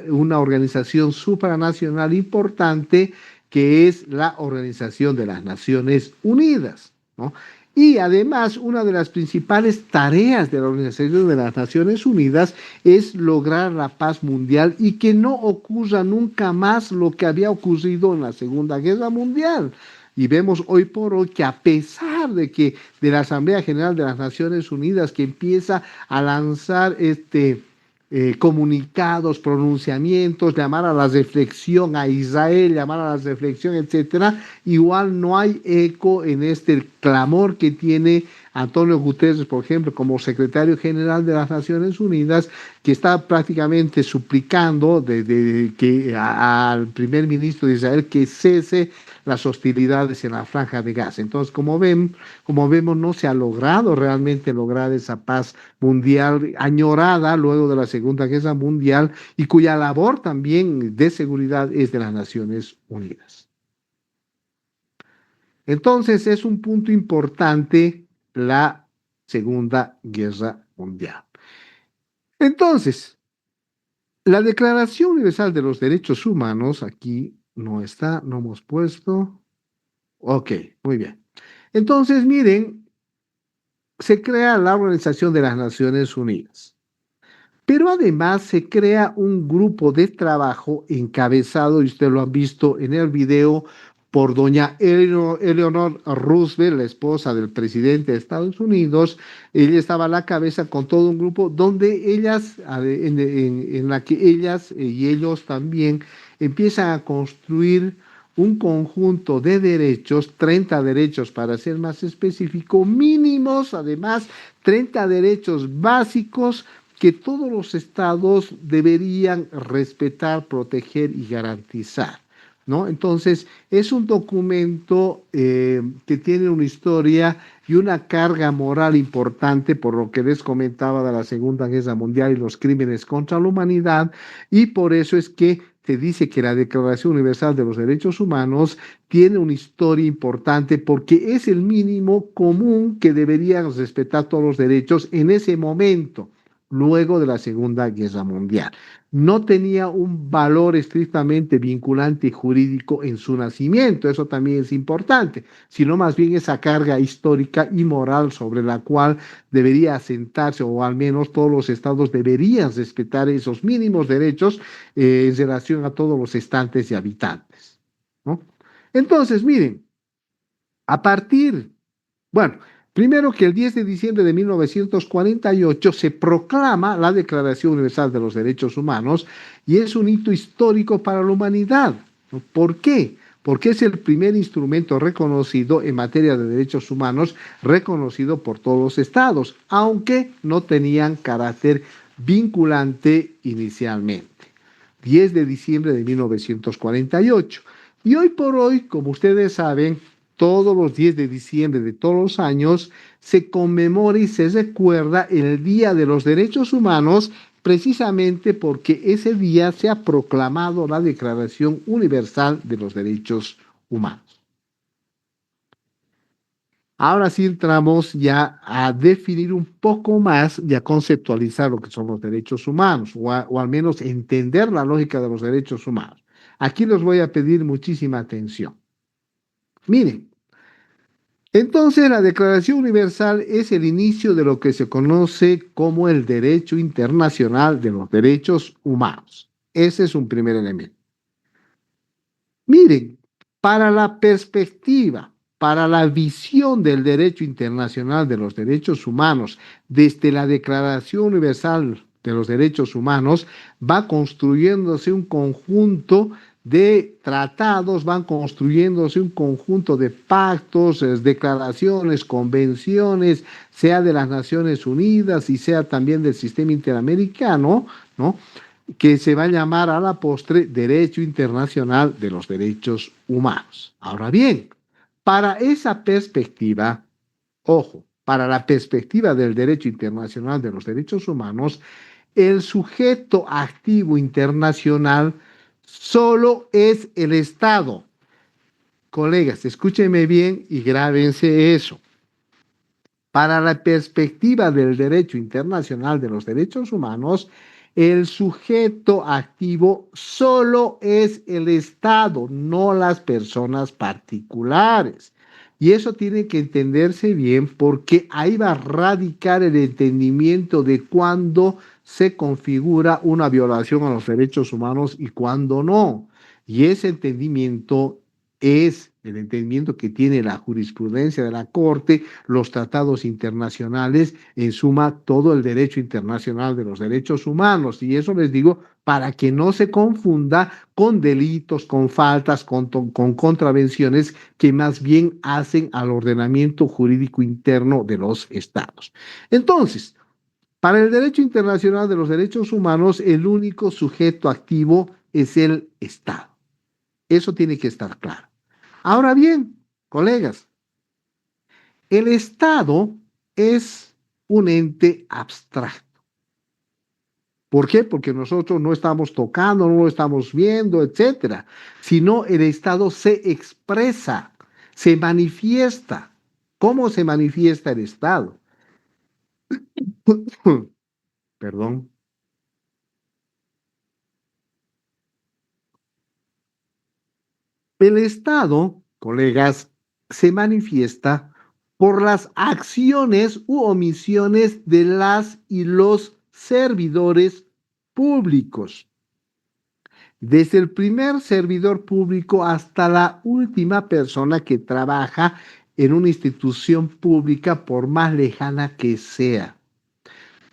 una organización supranacional importante que es la Organización de las Naciones Unidas, ¿no? Y además, una de las principales tareas de la Organización de las Naciones Unidas es lograr la paz mundial y que no ocurra nunca más lo que había ocurrido en la Segunda Guerra Mundial. Y vemos hoy por hoy que a pesar de la Asamblea General de las Naciones Unidas que empieza a lanzar comunicados, pronunciamientos, llamar a la reflexión a Israel, llamar a la reflexión, etcétera, igual no hay eco en este clamor que tiene Antonio Guterres, por ejemplo, como secretario general de las Naciones Unidas, que está prácticamente suplicando al primer ministro de Israel que cese las hostilidades en la Franja de Gaza. Entonces, como vemos, no se ha logrado realmente lograr esa paz mundial añorada luego de la Segunda Guerra Mundial y cuya labor también de seguridad es de las Naciones Unidas. Entonces, es un punto importante la Segunda Guerra Mundial. Entonces, la Declaración Universal de los Derechos Humanos, aquí no está, no hemos puesto. Ok, muy bien. Entonces, miren, se crea la Organización de las Naciones Unidas, pero además se crea un grupo de trabajo encabezado, y ustedes lo han visto en el video, por doña Eleanor Roosevelt, la esposa del presidente de Estados Unidos. Ella estaba a la cabeza con todo un grupo donde ellas, en la que ellas y ellos también empiezan a construir un conjunto de derechos, 30 derechos para ser más específico, mínimos, además, 30 derechos básicos que todos los estados deberían respetar, proteger y garantizar, ¿no? Entonces, es un documento que tiene una historia y una carga moral importante por lo que les comentaba de la Segunda Guerra Mundial y los crímenes contra la humanidad, y por eso es que te dice que la Declaración Universal de los Derechos Humanos tiene una historia importante porque es el mínimo común que deberían respetar todos los derechos en ese momento, luego de la Segunda Guerra Mundial. No tenía un valor estrictamente vinculante y jurídico en su nacimiento, eso también es importante, sino más bien esa carga histórica y moral sobre la cual debería asentarse, o al menos todos los estados deberían respetar esos mínimos derechos en relación a todos los estantes y habitantes, ¿no? Entonces, miren, a partir, bueno, primero que el 10 de diciembre de 1948 se proclama la Declaración Universal de los Derechos Humanos y es un hito histórico para la humanidad. ¿Por qué? Porque es el primer instrumento reconocido en materia de derechos humanos, reconocido por todos los estados, aunque no tenían carácter vinculante inicialmente. 10 de diciembre de 1948. Y hoy por hoy, como ustedes saben, todos los 10 de diciembre de todos los años se conmemora y se recuerda el Día de los Derechos Humanos, precisamente porque ese día se ha proclamado la Declaración Universal de los Derechos Humanos. Ahora sí entramos ya a definir un poco más y a conceptualizar lo que son los derechos humanos, o al menos entender la lógica de los derechos humanos. Aquí les voy a pedir muchísima atención. Miren, entonces la Declaración Universal es el inicio de lo que se conoce como el derecho internacional de los derechos humanos. Ese es un primer elemento. Miren, para la perspectiva, para la visión del derecho internacional de los derechos humanos, desde la Declaración Universal de los Derechos Humanos, va construyéndose un conjunto de tratados, van construyéndose un conjunto de pactos, declaraciones, convenciones, sea de las Naciones Unidas y sea también del sistema interamericano, ¿no?, que se va a llamar a la postre Derecho Internacional de los Derechos Humanos. Ahora bien, para esa perspectiva, ojo, para la perspectiva del derecho internacional de los derechos humanos, el sujeto activo internacional solo es el Estado. Colegas, escúchenme bien y grábense eso. Para la perspectiva del derecho internacional de los derechos humanos, el sujeto activo solo es el Estado, no las personas particulares. Y eso tiene que entenderse bien porque ahí va a radicar el entendimiento de cuándo se configura una violación a los derechos humanos y cuándo no. Y ese entendimiento es el entendimiento que tiene la jurisprudencia de la Corte, los tratados internacionales, en suma, todo el derecho internacional de los derechos humanos. Y eso les digo para que no se confunda con delitos, con faltas, con contravenciones que más bien hacen al ordenamiento jurídico interno de los estados. Entonces, para el derecho internacional de los derechos humanos, el único sujeto activo es el Estado. Eso tiene que estar claro. Ahora bien, colegas, el Estado es un ente abstracto. ¿Por qué? Porque nosotros no estamos tocando, no lo estamos viendo, etcétera, sino el Estado se expresa, se manifiesta. ¿Cómo se manifiesta el Estado? Perdón. El Estado, colegas, se manifiesta por las acciones u omisiones de las y los servidores públicos. Desde el primer servidor público hasta la última persona que trabaja en una institución pública, por más lejana que sea.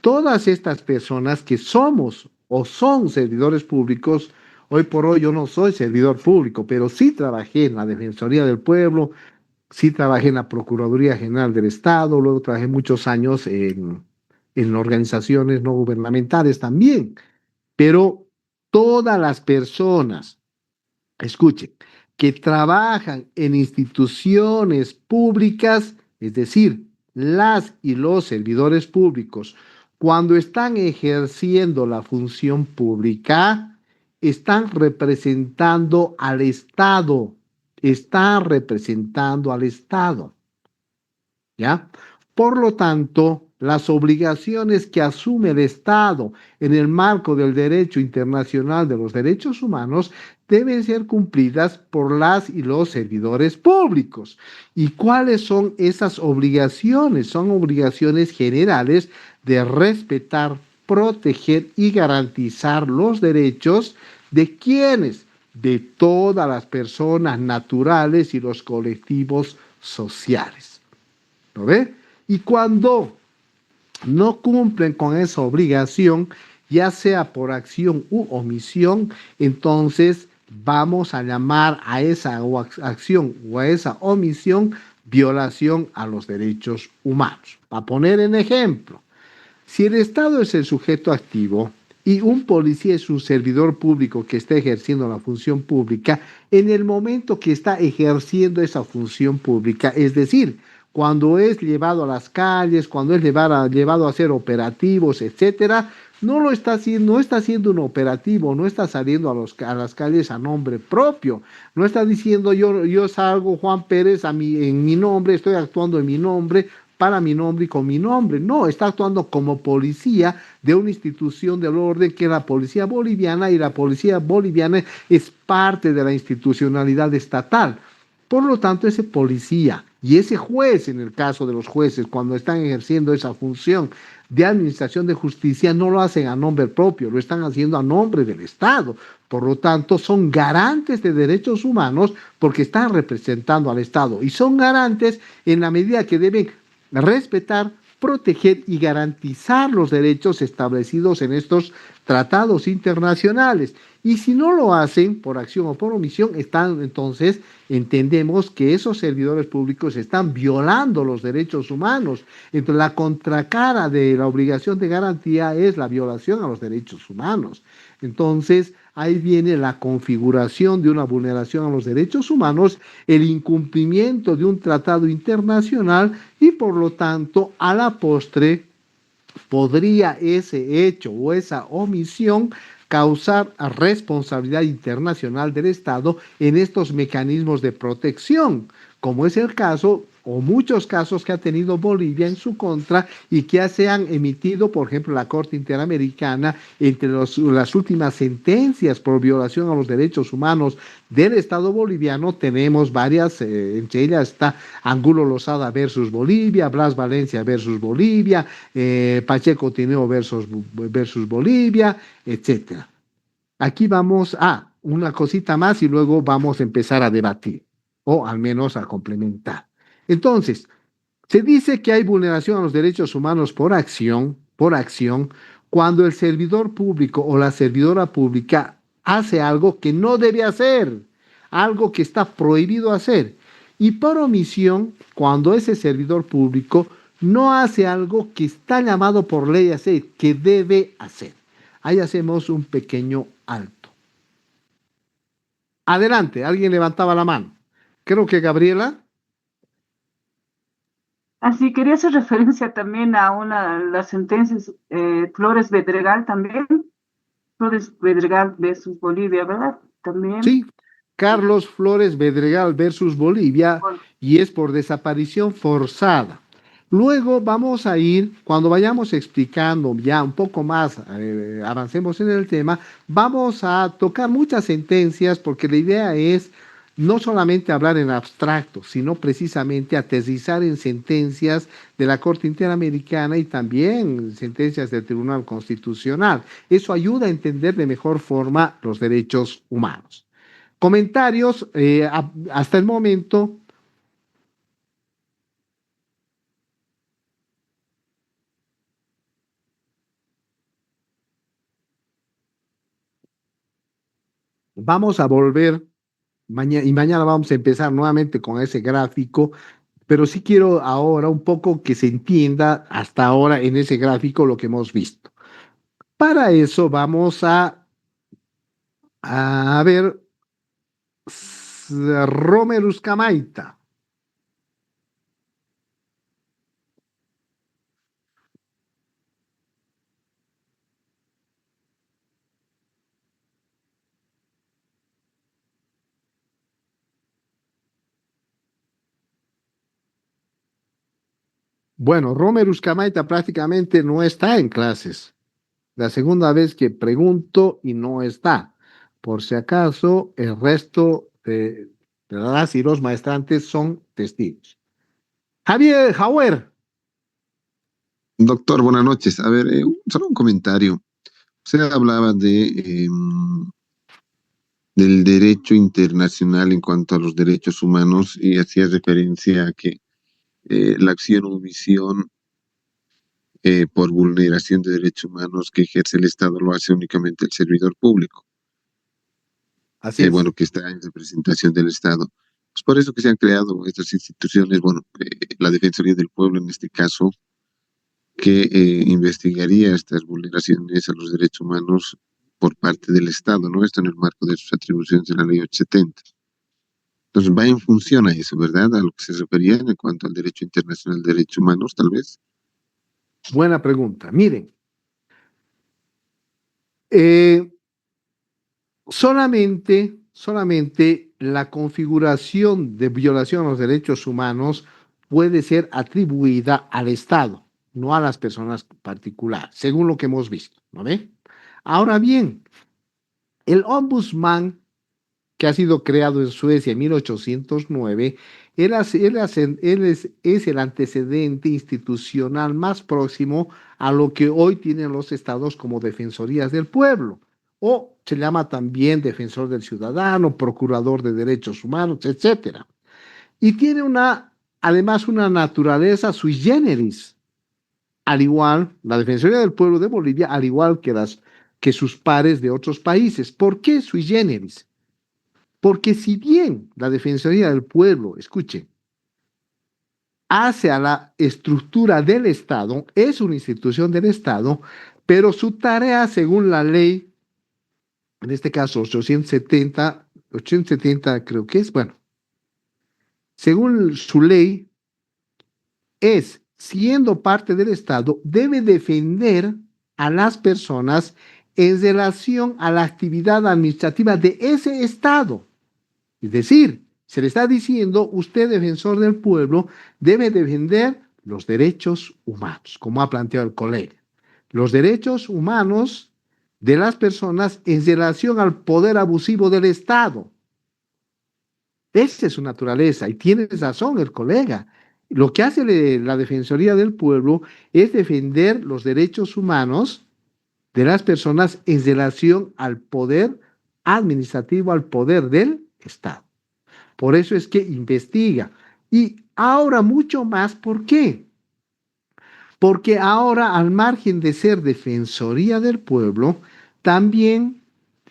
Todas estas personas que somos o son servidores públicos Hoy por hoy yo no soy servidor público, pero sí trabajé en la Defensoría del Pueblo, sí trabajé en la Procuraduría General del Estado, luego trabajé muchos años en organizaciones no gubernamentales también, pero todas las personas, escuchen, que trabajan en instituciones públicas, es decir, las y los servidores públicos, cuando están ejerciendo la función pública, están representando al Estado, están representando al Estado. ¿Ya? Por lo tanto, las obligaciones que asume el Estado en el marco del derecho internacional de los derechos humanos deben ser cumplidas por las y los servidores públicos. ¿Y cuáles son esas obligaciones? Son obligaciones generales de respetar, proteger y garantizar los derechos de quienes, de todas las personas naturales y los colectivos sociales. ¿Lo ve? Y cuando no cumplen con esa obligación, ya sea por acción u omisión, entonces vamos a llamar a esa acción o a esa omisión violación a los derechos humanos. Para poner en ejemplo, si el Estado es el sujeto activo y un policía es un servidor público que está ejerciendo la función pública, en el momento que está ejerciendo esa función pública, es decir, cuando es llevado a las calles, cuando es llevado a hacer operativos, etcétera, no lo está haciendo, no está haciendo un operativo, no está saliendo a las calles a nombre propio, no está diciendo yo salgo Juan Pérez en mi nombre, estoy actuando en mi nombre, para mi nombre y con mi nombre. No, está actuando como policía de una institución del orden que es la policía boliviana, y la policía boliviana es parte de la institucionalidad estatal. Por lo tanto, ese policía y ese juez, en el caso de los jueces, cuando están ejerciendo esa función de administración de justicia, no lo hacen a nombre propio, lo están haciendo a nombre del Estado. Por lo tanto, son garantes de derechos humanos porque están representando al Estado, y son garantes en la medida que deben respetar, proteger y garantizar los derechos establecidos en estos tratados internacionales. Y si no lo hacen por acción o por omisión, entonces entendemos que esos servidores públicos están violando los derechos humanos. Entonces, la contracara de la obligación de garantía es la violación a los derechos humanos. Entonces, ahí viene la configuración de una vulneración a los derechos humanos, el incumplimiento de un tratado internacional, y por lo tanto, a la postre, podría ese hecho o esa omisión causar responsabilidad internacional del Estado en estos mecanismos de protección, como es el caso o muchos casos que ha tenido Bolivia en su contra y que ya se han emitido, por ejemplo, la Corte Interamericana. Entre las últimas sentencias por violación a los derechos humanos del Estado boliviano tenemos varias, entre ellas está Angulo Lozada versus Bolivia, Blas Valencia versus Bolivia, Pacheco Tineo versus Bolivia, etcétera. Aquí vamos a una cosita más y luego vamos a empezar a debatir, o al menos a complementar. Entonces, se dice que hay vulneración a los derechos humanos por acción, cuando el servidor público o la servidora pública hace algo que no debe hacer, algo que está prohibido hacer, y por omisión, cuando ese servidor público no hace algo que está llamado por ley a hacer, que debe hacer. Ahí hacemos un pequeño alto. Adelante, alguien levantaba la mano. Creo que Gabriela. Así quería hacer referencia también a una de las sentencias, Flores Bedregal también, Flores Bedregal versus Bolivia, ¿verdad? También. Sí, Carlos Flores Bedregal versus Bolivia, y es por desaparición forzada. Luego vamos a ir, cuando vayamos explicando ya un poco más, avancemos en el tema, vamos a tocar muchas sentencias, porque la idea es no solamente hablar en abstracto, sino precisamente aterrizar en sentencias de la Corte Interamericana y también sentencias del Tribunal Constitucional. Eso ayuda a entender de mejor forma los derechos humanos. Comentarios hasta el momento. Vamos a volver y mañana vamos a empezar nuevamente con ese gráfico, pero sí quiero ahora un poco que se entienda hasta ahora en ese gráfico lo que hemos visto. Para eso vamos a ver Romerus Camaita. Bueno, Romerus Camaita prácticamente no está en clases. La segunda vez que pregunto y no está. Por si acaso, el resto de las y los maestrantes son testigos. Javier Jauer. Doctor, buenas noches. A ver, solo un comentario. Usted hablaba del derecho internacional en cuanto a los derechos humanos y hacía referencia a que la acción o omisión por vulneración de derechos humanos que ejerce el Estado lo hace únicamente el servidor público. Así es. Bueno, que está en representación del Estado. Es por eso que se han creado estas instituciones, bueno, la Defensoría del Pueblo en este caso, que investigaría estas vulneraciones a los derechos humanos por parte del Estado, ¿no? Esto en el marco de sus atribuciones de la Ley 870. Entonces va en función a eso, ¿verdad? A lo que se refería en cuanto al derecho internacional de derechos humanos, tal vez. Buena pregunta. Miren, solamente la configuración de violación a los derechos humanos puede ser atribuida al Estado, no a las personas particulares, según lo que hemos visto, ¿no ve? Ahora bien, el ombudsman que ha sido creado en Suecia en 1809, es el antecedente institucional más próximo a lo que hoy tienen los estados como defensorías del pueblo, o se llama también defensor del ciudadano, procurador de derechos humanos, etc. Y tiene además una naturaleza sui generis, al igual, la Defensoría del Pueblo de Bolivia, al igual que sus pares de otros países. ¿Por qué sui generis? Porque si bien la Defensoría del Pueblo, escuchen, hace a la estructura del Estado, es una institución del Estado, pero su tarea, según la ley, en este caso 870 creo que es, bueno, según su ley, siendo parte del Estado, debe defender a las personas en relación a la actividad administrativa de ese Estado. Es decir, se le está diciendo, usted, defensor del pueblo, debe defender los derechos humanos, como ha planteado el colega. Los derechos humanos de las personas en relación al poder abusivo del Estado. Esa es su naturaleza, y tiene razón el colega. Lo que hace la Defensoría del Pueblo es defender los derechos humanos de las personas en relación al poder administrativo, al poder del Estado. Por eso es que investiga. Y ahora mucho más, ¿por qué? Porque ahora, al margen de ser Defensoría del Pueblo, también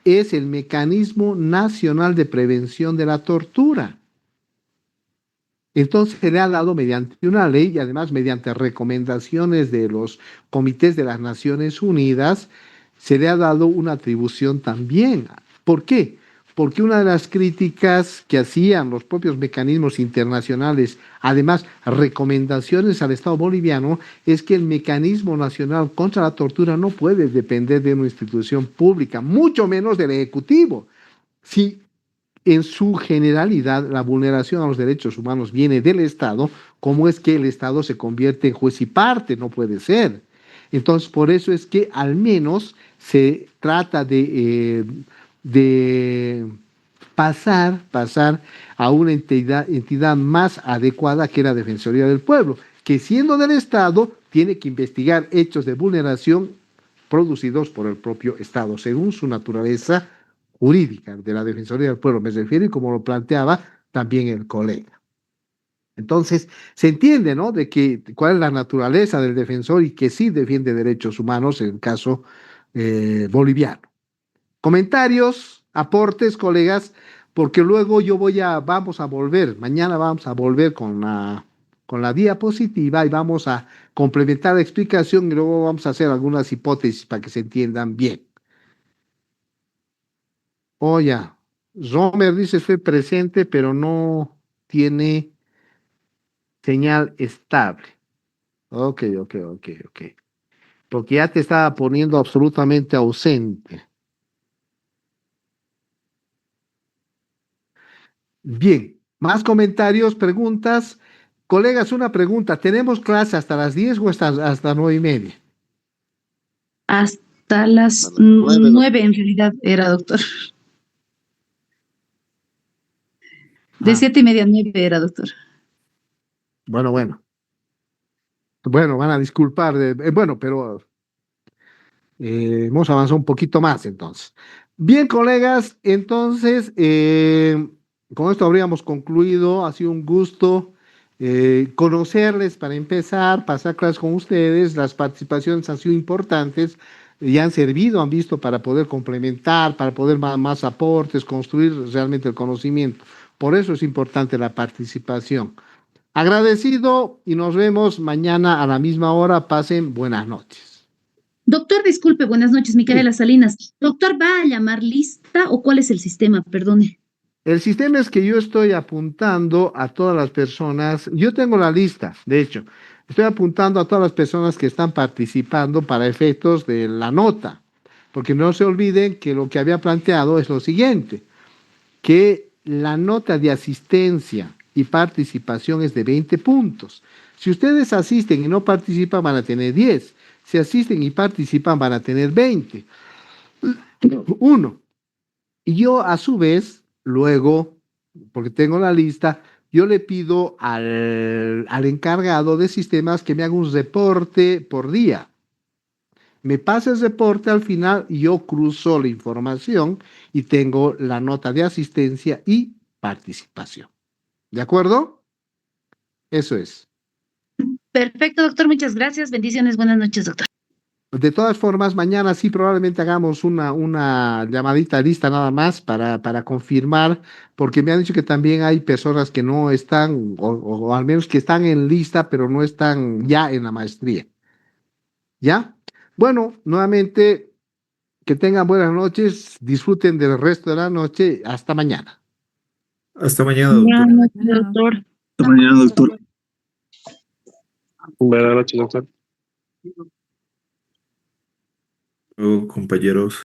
es el Mecanismo Nacional de Prevención de la Tortura. Entonces se le ha dado mediante una ley y además mediante recomendaciones de los comités de las Naciones Unidas, se le ha dado una atribución también. ¿Por qué? Porque una de las críticas que hacían los propios mecanismos internacionales, además recomendaciones al Estado boliviano, es que el mecanismo nacional contra la tortura no puede depender de una institución pública, mucho menos del Ejecutivo. Si en su generalidad la vulneración a los derechos humanos viene del Estado, ¿cómo es que el Estado se convierte en juez y parte? No puede ser. Entonces, por eso es que al menos se trata de pasar a una entidad más adecuada, que la Defensoría del Pueblo, que siendo del Estado tiene que investigar hechos de vulneración producidos por el propio Estado, según su naturaleza jurídica de la Defensoría del Pueblo, me refiero, y como lo planteaba también el colega. Entonces, se entiende, ¿no?, de cuál es la naturaleza del defensor y que sí defiende derechos humanos en el caso boliviano. Comentarios. aportes, colegas, porque luego vamos a volver, mañana vamos a volver con la diapositiva y vamos a complementar la explicación y luego vamos a hacer algunas hipótesis para que se entiendan bien. Oye, Romer dice estoy presente, pero no tiene señal estable. Ok. Porque ya te estaba poniendo absolutamente ausente. Bien, más comentarios, preguntas. Colegas, una pregunta. ¿Tenemos clase hasta las 10 o hasta 9:30? Hasta las 9 en realidad era, doctor. De 7:30 a 9 era, doctor. Bueno. Bueno, van a disculpar. Bueno, pero hemos avanzado un poquito más entonces. Bien, colegas, entonces con esto habríamos concluido. Ha sido un gusto conocerles para empezar, pasar clases con ustedes. Las participaciones han sido importantes y han servido, han visto, para poder complementar, para poder más aportes, construir realmente el conocimiento. Por eso es importante la participación. Agradecido y nos vemos mañana a la misma hora. Pasen buenas noches. Doctor, disculpe, buenas noches, Micaela Salinas. Doctor, ¿va a llamar lista o cuál es el sistema? Perdone. El sistema es que yo estoy apuntando a todas las personas, yo tengo la lista, de hecho, estoy apuntando a todas las personas que están participando para efectos de la nota, porque no se olviden que lo que había planteado es lo siguiente, que la nota de asistencia y participación es de 20 puntos. Si ustedes asisten y no participan, van a tener 10. Si asisten y participan, van a tener 20. Y yo, a su vez, luego, porque tengo la lista, yo le pido al encargado de sistemas que me haga un reporte por día. Me pasa el reporte al final y yo cruzo la información y tengo la nota de asistencia y participación. ¿De acuerdo? Eso es. Perfecto, doctor, muchas gracias. Bendiciones, buenas noches, doctor. De todas formas, mañana sí probablemente hagamos una llamadita lista nada más para confirmar, porque me han dicho que también hay personas que no están, o al menos que están en lista, pero no están ya en la maestría. ¿Ya? Bueno, nuevamente, que tengan buenas noches, disfruten del resto de la noche. Hasta mañana. Hasta mañana, doctor. Buenas noches, doctor. Hasta mañana, doctor. Buenas noches, doctor. Compañeros.